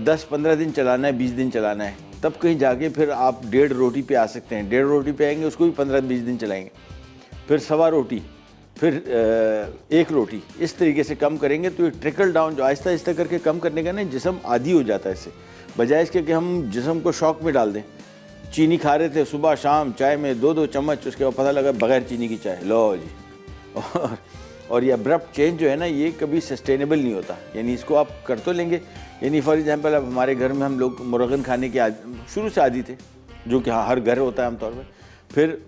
10-15 दिन चलाना है, 20 दिन चलाना है, तब कहीं जाके फिर आप 1.5 रोटी पे आ सकते हैं। 1.5 रोटी पे आएंगे, उसको भी 15-20 दिन चलाएंगे, फिर 1.25 रोटी, फिर 1 रोटी, इस तरीके से कम करेंगे तो ये ट्रिकल डाउन जो आहिस्ता आहिस्ता करके कम करने का ना, जिस्म आदी हो जाता है इससे, बजाय इसके कि हम जिस्म को शौक में डाल दें। चीनी खा रहे थे सुबह शाम चाय में 2-2 चम्मच, उसके बाद पता लगा बगैर चीनी की चाय, लो जी। और ये अब्रप्ट चेंज जो है ना, ये कभी सस्टेनेबल नहीं होता। यानी इसको आप कर तो लेंगे, यानी फॉर एग्जांपल अब हमारे घर में हम लोग मुर्गन खाने के शुरू से आदी थे, जो कि हर घर होता है आमतौर पर। फिर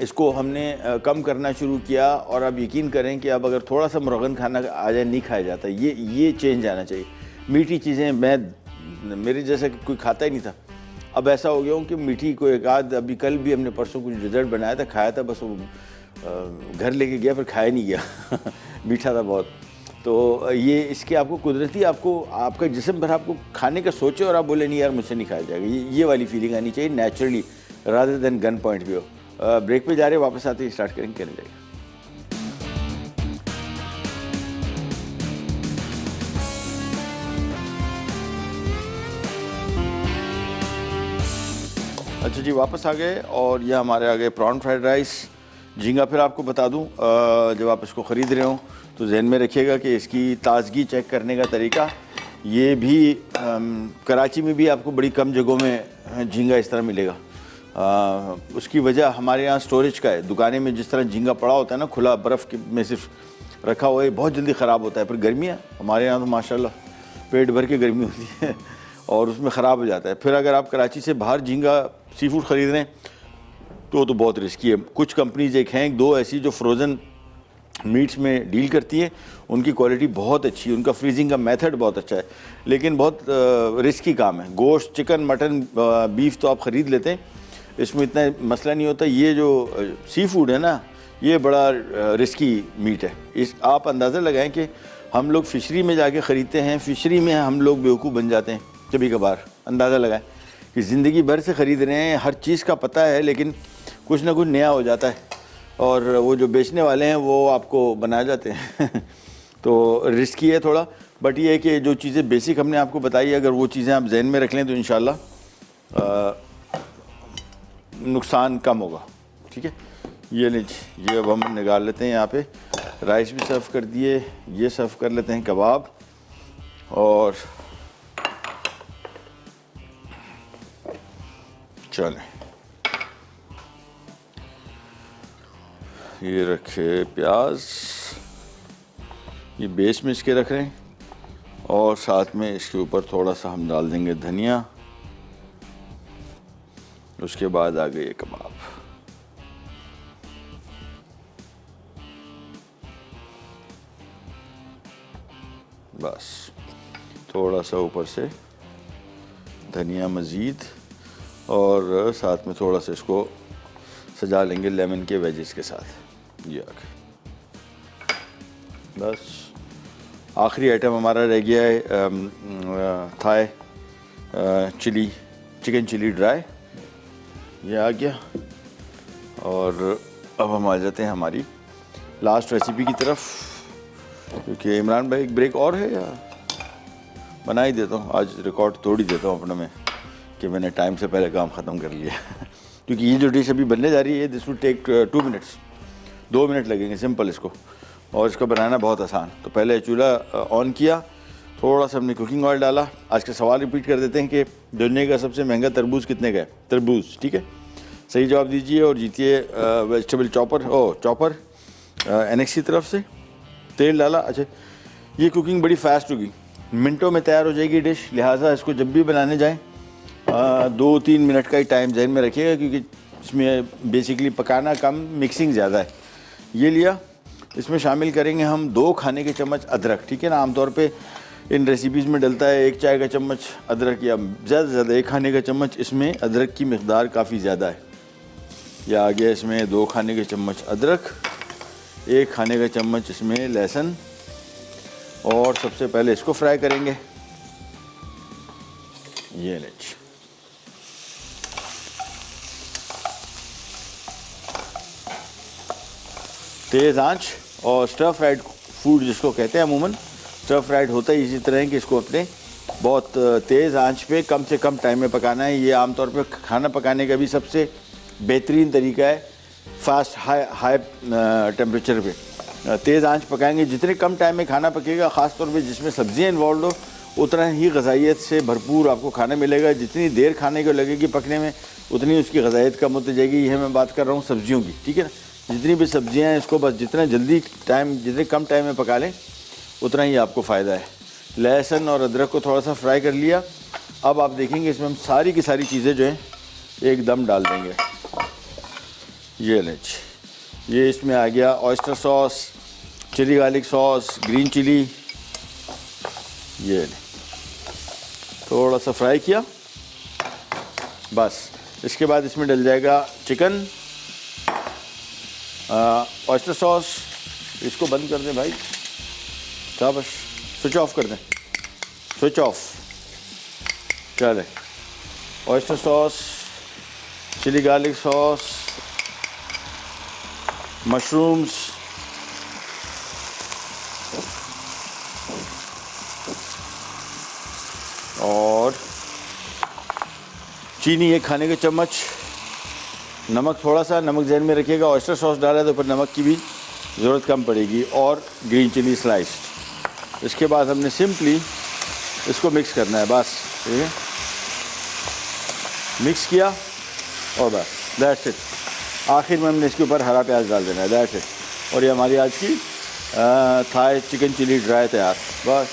इसको हमने कम करना शुरू किया और अब यकीन करें कि अब अगर थोड़ा सा मुर्गन खाना आ जाए नहीं खाया जाता। ये चेंज आना चाहिए। मीठी चीज़ें मेरे जैसा कोई खाता ही नहीं था, अब ऐसा हो गया हूँ कि मीठी को एक आध, अभी कल भी हमने परसों कुछ डिज़र्ट बनाया था, खाया था, बस वो घर लेके गया फिर खाया नहीं गया। मीठा था बहुत। तो ये इसके आपको कुदरती आपका जिस्म भर आपको खाने का सोचे और आप बोले नहीं यार मुझसे नहीं खाया जाएगा, ये वाली फीलिंग आनी चाहिए naturally, rather than gun point view. Break पे जा रहे, वापस आते ही स्टार्ट करेंगे, करने जाएगा। अच्छा जी, वापस आ गए और ये हमारे आ गए प्रॉन फ्राइड राइस। झींगा फिर आपको बता दूं, जब आप इसको ख़रीद रहे हो तो जहन में रखिएगा कि इसकी ताज़गी चेक करने का तरीका, ये भी कराची में भी आपको बड़ी कम जगहों में झींगा इस तरह मिलेगा। उसकी वजह हमारे यहाँ स्टोरेज का है। दुकानें में जिस तरह झींगा पड़ा होता है ना, खुला बर्फ़ में सिर्फ रखा हुआ है, बहुत जल्दी ख़राब होता है। फिर गर्मियाँ हमारे यहाँ तो माशाल्लाह पेट भर के गर्मी होती है और उसमें ख़राब हो जाता है। फिर अगर आप कराची से बाहर झींगा सी फूड ख़रीद रहे हैं तो बहुत रिस्की है। कुछ कंपनीज एक हैं 2 ऐसी जो फ्रोज़न मीट्स में डील करती हैं, उनकी क्वालिटी बहुत अच्छी है, उनका फ्रीजिंग का मेथड बहुत अच्छा है, लेकिन बहुत रिस्की काम है। गोश्त, चिकन, मटन, बीफ तो आप ख़रीद लेते हैं, इसमें इतना मसला नहीं होता। ये जो सी फूड है ना, ये बड़ा रिस्की मीट है। आप अंदाज़ा लगाएं कि हम लोग फ़िशरी में जाके ख़रीदते हैं, फ़िशरी में हम लोग बेवकूफ़ बन जाते हैं कभी कभार। अंदाज़ा लगाएं कि ज़िंदगी भर से ख़रीद रहे हैं, हर चीज़ का पता है, लेकिन कुछ ना कुछ नया हो जाता है और वो जो बेचने वाले हैं वो आपको बना जाते हैं। तो रिस्की है थोड़ा, बट ये है कि जो चीज़ें बेसिक हमने आपको बताई, अगर वो चीज़ें आप जहन में रख लें तो इंशाल्लाह नुकसान कम होगा। ठीक है, ये लीजिए, ये अब हम निकाल लेते हैं। यहाँ पे राइस भी सर्व कर दिए, ये सर्व कर लेते हैं कबाब, और चलें ये रखे प्याज, ये बेस में इसके रख रहे हैं, और साथ में इसके ऊपर थोड़ा सा हम डाल देंगे धनिया। उसके बाद आ गए कबाब। बस थोड़ा सा ऊपर से धनिया मज़ीद, और साथ में थोड़ा सा इसको सजा लेंगे लेमन के वेजेस के साथ। ये आ गए। बस आखिरी आइटम हमारा रह गया है थाई चिकन चिली ड्राई। ये आ गया, और अब हम आ जाते हैं हमारी लास्ट रेसिपी की तरफ, क्योंकि इमरान भाई एक ब्रेक और है या बना ही देता हूँ, आज रिकॉर्ड तोड़ ही देता हूँ अपना मैं कि मैंने टाइम से पहले काम ख़त्म कर लिया क्योंकि ये जो डिश अभी बनने जा रही है this will take 2 minutes, 2 minute लगेंगे सिंपल इसको, और इसको बनाना बहुत आसान। तो पहले चूल्हा ऑन किया, थोड़ा सा हमने कुकिंग ऑयल डाला। आज का सवाल रिपीट कर देते हैं कि दुनिया का सबसे महंगा तरबूज कितने का है? तरबूज, ठीक है, सही जवाब दीजिए और जीतिए वेजिटेबल चॉपर एनेक्स की तरफ से। तेल डाला। अच्छा, ये कुकिंग बड़ी फास्ट होगी, मिनटों में तैयार हो जाएगी डिश, लिहाजा इसको जब भी बनाने जाएं 2-3 मिनट का ही टाइम जहन में रखिएगा, क्योंकि इसमें बेसिकली पकाना कम, मिक्सिंग ज़्यादा है। ये लिया, इसमें शामिल करेंगे हम 2 खाने के चम्मच अदरक, ठीक है ना। आमतौर पे इन रेसिपीज़ में डलता है 1 चाय का चम्मच अदरक, या ज़्यादा से ज़्यादा 1 खाने का चम्मच। इसमें अदरक की मिकदार काफ़ी ज़्यादा है। या आ गया इसमें 2 खाने के चम्मच अदरक, 1 खाने का चम्मच इसमें लहसुन, और सबसे पहले इसको फ्राई करेंगे। ये लीजिए, तेज़ आंच। और स्टर फ्राइड फूड जिसको कहते हैं, अमूमन स्टर फ्राइड होता ही इसी तरह है कि इसको अपने बहुत तेज़ आंच पे कम से कम टाइम में पकाना है। ये आमतौर पे खाना पकाने का भी सबसे बेहतरीन तरीका है, फास्ट हाई टेम्परेचर पे तेज़ आंच पकाएंगे। जितने कम टाइम में खाना पकेगा, ख़ास तौर पे जिसमें सब्जियां इन्वॉल्व हो, उतना ही ग़ज़ाइयत से भरपूर आपको खाना मिलेगा। जितनी देर खाने को लगेगी पकने में, उतनी उसकी ग़ज़ाइयत कम होती जाएगी। यह मैं बात कर रहा हूँ सब्जियों की, ठीक है ना। जितनी भी सब्जियां हैं, इसको बस जितना जल्दी टाइम, जितने कम टाइम में पका लें, उतना ही आपको फ़ायदा है। लहसुन और अदरक को थोड़ा सा फ्राई कर लिया। अब आप देखेंगे इसमें हम सारी की सारी चीज़ें जो हैं एकदम डाल देंगे। ये लीजिए, ये इसमें आ गया oyster sauce, chilli garlic sauce, green chilli. ये थोड़ा सा फ्राई किया, बस। इसके बाद इसमें डल जाएगा चिकन, ऑयस्टर सॉस। इसको बंद कर दें भाई, शाबाश, स्विच ऑफ कर दें, स्विच ऑफ। चले, oyster sauce, chilli garlic sauce, mushrooms, और चीनी 1 खाने के चम्मच, नमक थोड़ा सा, नमक जहन में रखिएगा, ऑयस्टर सॉस डाला है तो फिर नमक की भी ज़रूरत कम पड़ेगी, और ग्रीन चिली स्लाइस्ड। इसके बाद हमने सिंपली इसको मिक्स करना है, बस, ठीक है। मिक्स किया और बस, दैट्स इट। आखिर में हमने इसके ऊपर हरा प्याज डाल देना है, दैट्स इट। और ये हमारी आज की थाई चिकन चिली ड्राई तैयार, बस।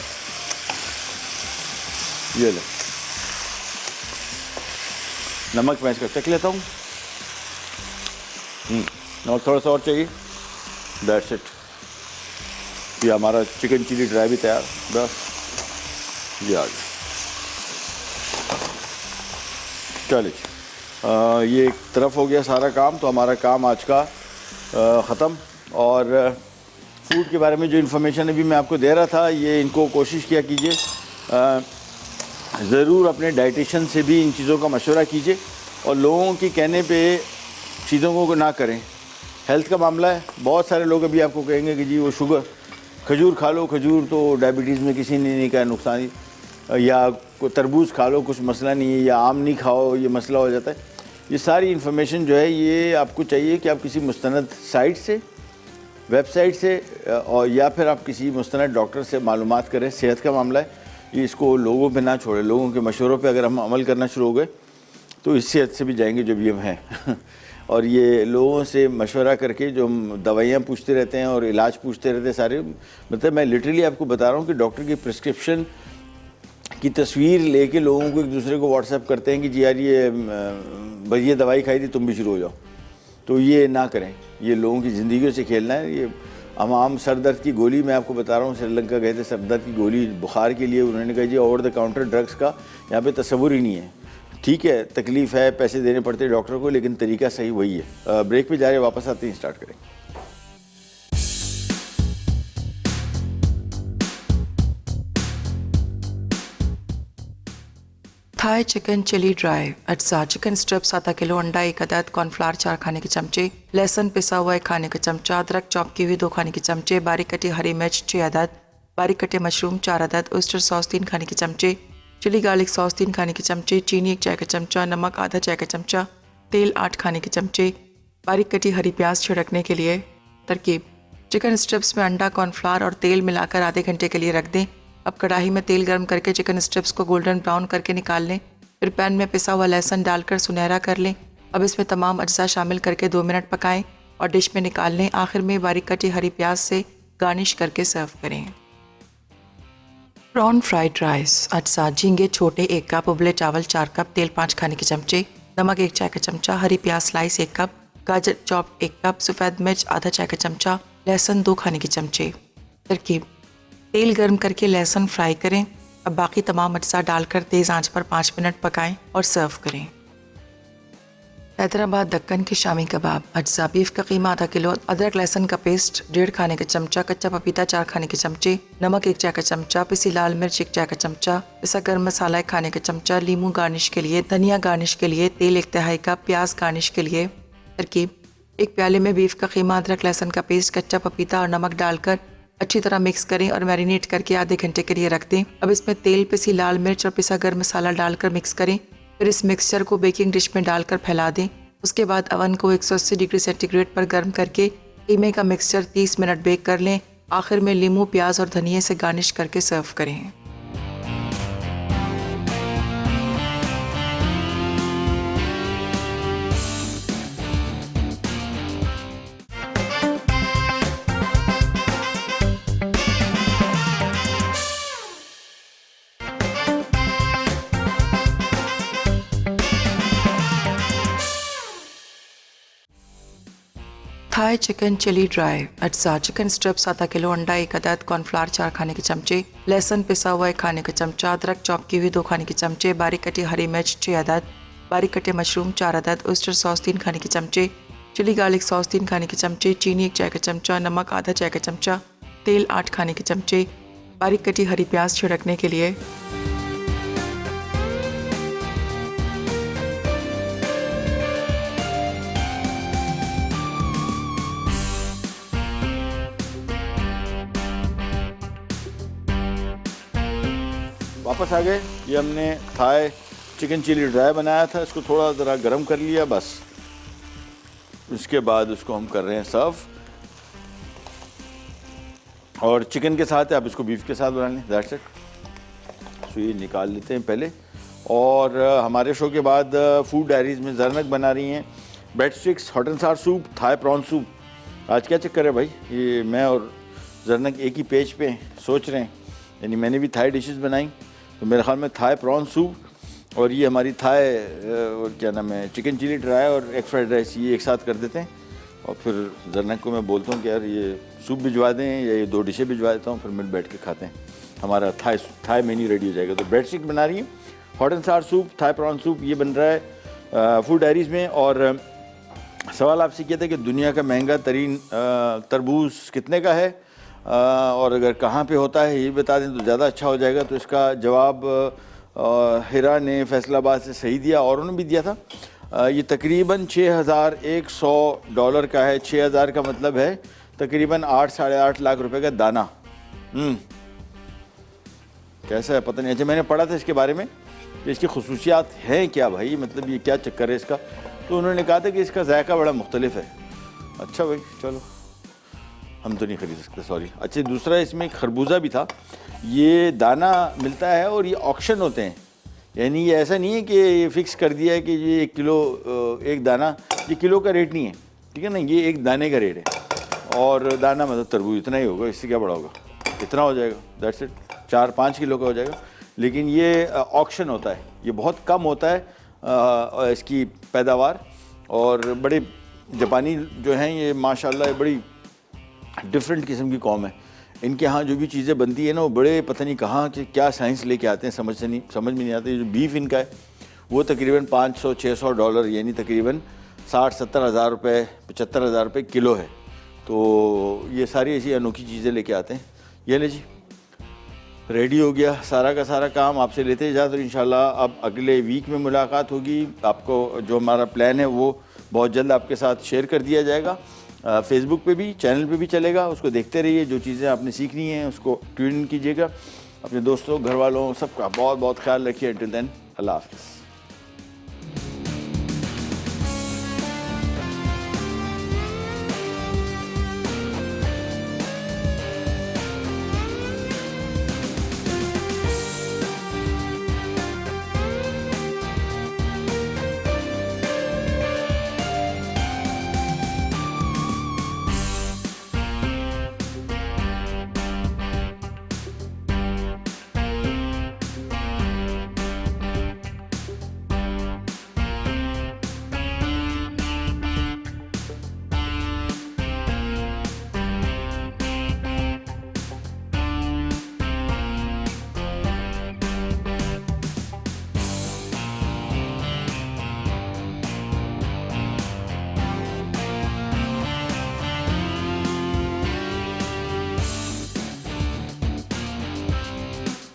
ये लो, नमक मैं इसका चख लेता हूँ। नमक थोड़ा सा और चाहिए, दैट्स इट। ये हमारा चिकन चिली ड्राई भी तैयार, बस। ये आ गया, चलिए। ये एक तरफ हो गया सारा काम, तो हमारा काम आज का ख़त्म। और फूड के बारे में जो इन्फॉर्मेशन अभी मैं आपको दे रहा था, ये इनको कोशिश किया कीजिए, ज़रूर अपने डाइटिशियन से भी इन चीज़ों का मशवरा कीजिए, और लोगों के कहने पे चीज़ों को ना करें। हेल्थ का मामला है, बहुत सारे लोग अभी आपको कहेंगे कि जी वो शुगर, खजूर खा लो, खजूर तो डायबिटीज़ में किसी ने नहीं कहा नुकसान, या तरबूज खा लो कुछ मसला नहीं है, या आम नहीं खाओ ये मसला हो जाता है। ये सारी इन्फॉर्मेशन जो है, ये आपको चाहिए कि आप किसी मुस्तनद साइट से, वेबसाइट से, और या फिर आप किसी मुस्तनद डॉक्टर से मालूमात करें। सेहत का मामला है, ये इसको लोगों पे ना छोड़ें। लोगों के मशवरों पे अगर हम अमल करना शुरू हो गए तो इस सेहत से भी जाएंगे जो भी हम हैं और ये लोगों से मशवरा करके जो हम दवाइयाँ पूछते रहते हैं और इलाज पूछते रहते हैं सारे, मतलब मैं लिटरली आपको बता रहा हूँ कि डॉक्टर की प्रिस्क्रिप्शन की तस्वीर लेके लोगों को एक दूसरे को व्हाट्सएप करते हैं कि जी यार ये दवाई खाई थी, तुम भी शुरू हो जाओ। तो ये ना करें, ये लोगों की ज़िंदगियों से खेलना है। ये आम सर दर्द की गोली, मैं आपको बता रहा हूँ, श्रीलंका गए थे, सर दर्द की गोली बुखार के लिए, उन्होंने कहा जी ओवर द काउंटर ड्रग्स का यहाँ पे तस्वुर ही नहीं है। ठीक है, तकलीफ़ है, पैसे देने पड़ते हैं डॉक्टर को, लेकिन तरीका सही वही है। ब्रेक पे जा रहे, वापस आते हैं, स्टार्ट करें।
थाई चिकन चिली ड्राई अज्जा चिकन स्ट्रिप्स आधा किलो, अंडा 1 अदद, कॉर्नफ्लावर 4 खाने के चमचे, लहसुन पिसा हुआ 1 खाने का चमचा, अदरक चॉप की हुई 2 खाने के चमचे, बारीक कटी हरी मिर्च 6 अदद, बारीक कटे मशरूम 4 अदद, ऑयस्टर सॉस 3 खाने के चमचे, चिली गार्लिक सॉस 3 खाने के चमचे, चीनी 1 चाय का चमचा, नमक आधा चाय का चमचा, तेल 8 खाने के चमचे, बारीक कटी हरी प्याज छिड़कने के लिए। तरकीब: चिकन स्ट्रिप्स में अंडा, कॉर्नफ्लावर और तेल मिलाकर आधे घंटे के लिए रख दें। अब कढ़ाई में तेल गर्म करके चिकन स्ट्रिप्स को गोल्डन ब्राउन करके निकाल लें। फिर पैन में पिसा हुआ लहसुन डालकर सुनहरा कर लें। अब इसमें तमाम अज्जा शामिल करके 2 मिनट पकाएं और डिश में निकाल लें। आखिर में बारीक कटी हरी प्याज से गार्निश करके सर्व करें। प्रॉन फ्राइड राइस अज्जा: झींगे छोटे 1 कप, उबले चावल 4 कप, तेल 5 खाने के चमचे, नमक 1 चाय का चमचा, हरी प्याज स्लाइस 1 कप, गाजर चॉप 1 कप, सफ़ेद मिर्च आधा चाय का चमचा, लहसुन 2 खाने के चमचे। तरकीब: तेल गर्म करके लहसुन फ्राई करें। अब बाकी तमाम अज्जा डालकर तेज़ आंच पर 5 मिनट पकाएं और सर्व करें। हैदराबाद दक्कन के शामी कबाब अज्जा: बीफ का कीमा आधा किलो, अदरक लहसुन का पेस्ट 1.5 खाने का चमचा, कच्चा पपीता 4 खाने के चमचे, नमक 1 चाय का चमचा, पिसी लाल मिर्च 1 चाय का चमचा, पिसा गर्म मसाला 1 खाने का चमचा, लीमू गार्निश के लिए, धनिया गार्निश के लिए, तेल 1 तिहाई कप, प्याज गार्निश के लिए। तरकीब: 1 प्याले में बीफ का कीमा, अदरक लहसुन का पेस्ट, कच्चा पपीता और नमक डालकर अच्छी तरह मिक्स करें और मैरिनेट करके आधे घंटे के लिए रख दें। अब इसमें तेल, पिसी लाल मिर्च और पिसा गर्म मसाला डालकर मिक्स करें। फिर इस मिक्सचर को बेकिंग डिश में डालकर फैला दें। उसके बाद अवन को 180 डिग्री सेंटीग्रेड पर गर्म करके कीमे का मिक्सचर 30 मिनट बेक कर लें। आखिर में लीमू, प्याज और धनिया से गार्निश करके सर्व करें। थाई चिकन चिली ड्राई अज्जा: चिकन स्ट्रिप्स आधा किलो, अंडा 1 अदद, कॉर्नफ्लावर 4 खाने के चमचे, लहसुन पिसा हुआ 1 खाने का चमचा, अदरक चॉप की हुई 2 खाने के चमचे, बारीक कटी हरी मिर्च 6 अदद, बारीक कटे मशरूम 4 अदद, ऑयस्टर सॉस 3 खाने के चमचे, चिली गार्लिक सॉस 3 खाने के चमचे, चीनी 1 चाय का चमचा, नमक आधा चाय का चमचा, तेल 8 खाने के चमचे, बारीक कटी हरी प्याज छिड़कने के लिए।
वापस आ गए। ये हमने थाई चिकन चिली ड्राई बनाया था, इसको थोड़ा ज़रा गर्म कर लिया बस। उसके बाद उसको हम कर रहे हैं सर्व। और चिकन के साथ है, आप इसको बीफ के साथ बना लें, दैट्स इट। तो ये निकाल लेते हैं पहले। और हमारे शो के बाद फूड डायरीज़ में जरनक बना रही हैं breadsticks, hot and sour soup, Thai prawn soup. आज क्या चक्कर है भाई, ये मैं और जरनक एक ही पेज पे सोच रहे हैं। यानी मैंने भी थाई डिशेस बनाई, तो मेरे ख्याल में थाई प्रॉन सूप और ये हमारी थाई और क्या नाम है चिकन चिली ड्राई और एग फ्राइड राइस, ये एक साथ कर देते हैं। और फिर जरनक को मैं बोलता हूँ कि यार ये सूप भिजवा दें या ये 2 डिशें भिजवा देता हूँ, फिर मिल बैठ के खाते हैं। हमारा थाई मेन्यू रेडी हो जाएगा। तो ब्रेड स्टिक बना रही है, hot and sour soup, Thai prawn soup, ये बन रहा है फूड डायरीज़ में। और सवाल आपसे किया था कि दुनिया का महंगा तरीन तरबूज कितने का है और अगर कहाँ पे होता है ये बता दें तो ज़्यादा अच्छा हो जाएगा। तो इसका जवाब हिरा ने फैसलाबाद से सही दिया और उन्होंने भी दिया था। ये तकरीबन $6,100 का है। 6,000 का मतलब है तकरीबन 8 साढ़े 8 लाख रुपए का दाना। कैसा है पता नहीं। अच्छा, मैंने पढ़ा था इसके बारे में कि इसकी खसूसियात हैं क्या भाई, मतलब ये क्या चक्कर है इसका। तो उन्होंने कहा था कि इसका जायका बड़ा मुख्तलिफ है। अच्छा भाई चलो, हम तो नहीं खरीद सकते, सॉरी। अच्छा, दूसरा इसमें खरबूजा भी था। ये दाना मिलता है और ये ऑक्शन होते हैं, यानी ये ऐसा नहीं है कि ये फ़िक्स कर दिया है कि ये 1 किलो एक दाना, ये किलो का रेट नहीं है, ठीक है ना, ये एक दाने का रेट है। और दाना मतलब तरबूज इतना ही होगा, इससे क्या बड़ा होगा, इतना हो जाएगा, दैट्स इट, 4-5 किलो का हो जाएगा। लेकिन ये ऑक्शन होता है, ये बहुत कम होता है इसकी पैदावार। और बड़े जापानी जो हैं ये माशाल्लाह बड़ी डिफरेंट किस्म की कौम है। इनके यहाँ जो भी चीज़ें बनती है ना, वो बड़े पता नहीं कहाँ कि क्या साइंस लेके आते हैं, समझ में नहीं आते। जो बीफ इनका है वो तकरीबन $500-600 यानी तकरीबन 60-70 हज़ार रुपये, 75 हज़ार रुपये किलो है। तो ये सारी ऐसी अनोखी चीज़ें लेके आते हैं। ये ले जी, रेडी हो गया सारा का सारा काम, आपसे लेते इजाज़त। और इंशाल्लाह अब अगले वीक में मुलाकात होगी। आपको जो हमारा प्लान है वो बहुत जल्द आपके साथ शेयर कर दिया जाएगा। फेसबुक पे भी, चैनल पे भी चलेगा, उसको देखते रहिए। जो चीज़ें आपने सीखनी हैं उसको ट्यून इन कीजिएगा। अपने दोस्तों, घर वालों, सबका बहुत बहुत ख्याल रखिए। अंटिल देन, अल्लाह हाफ़िज़।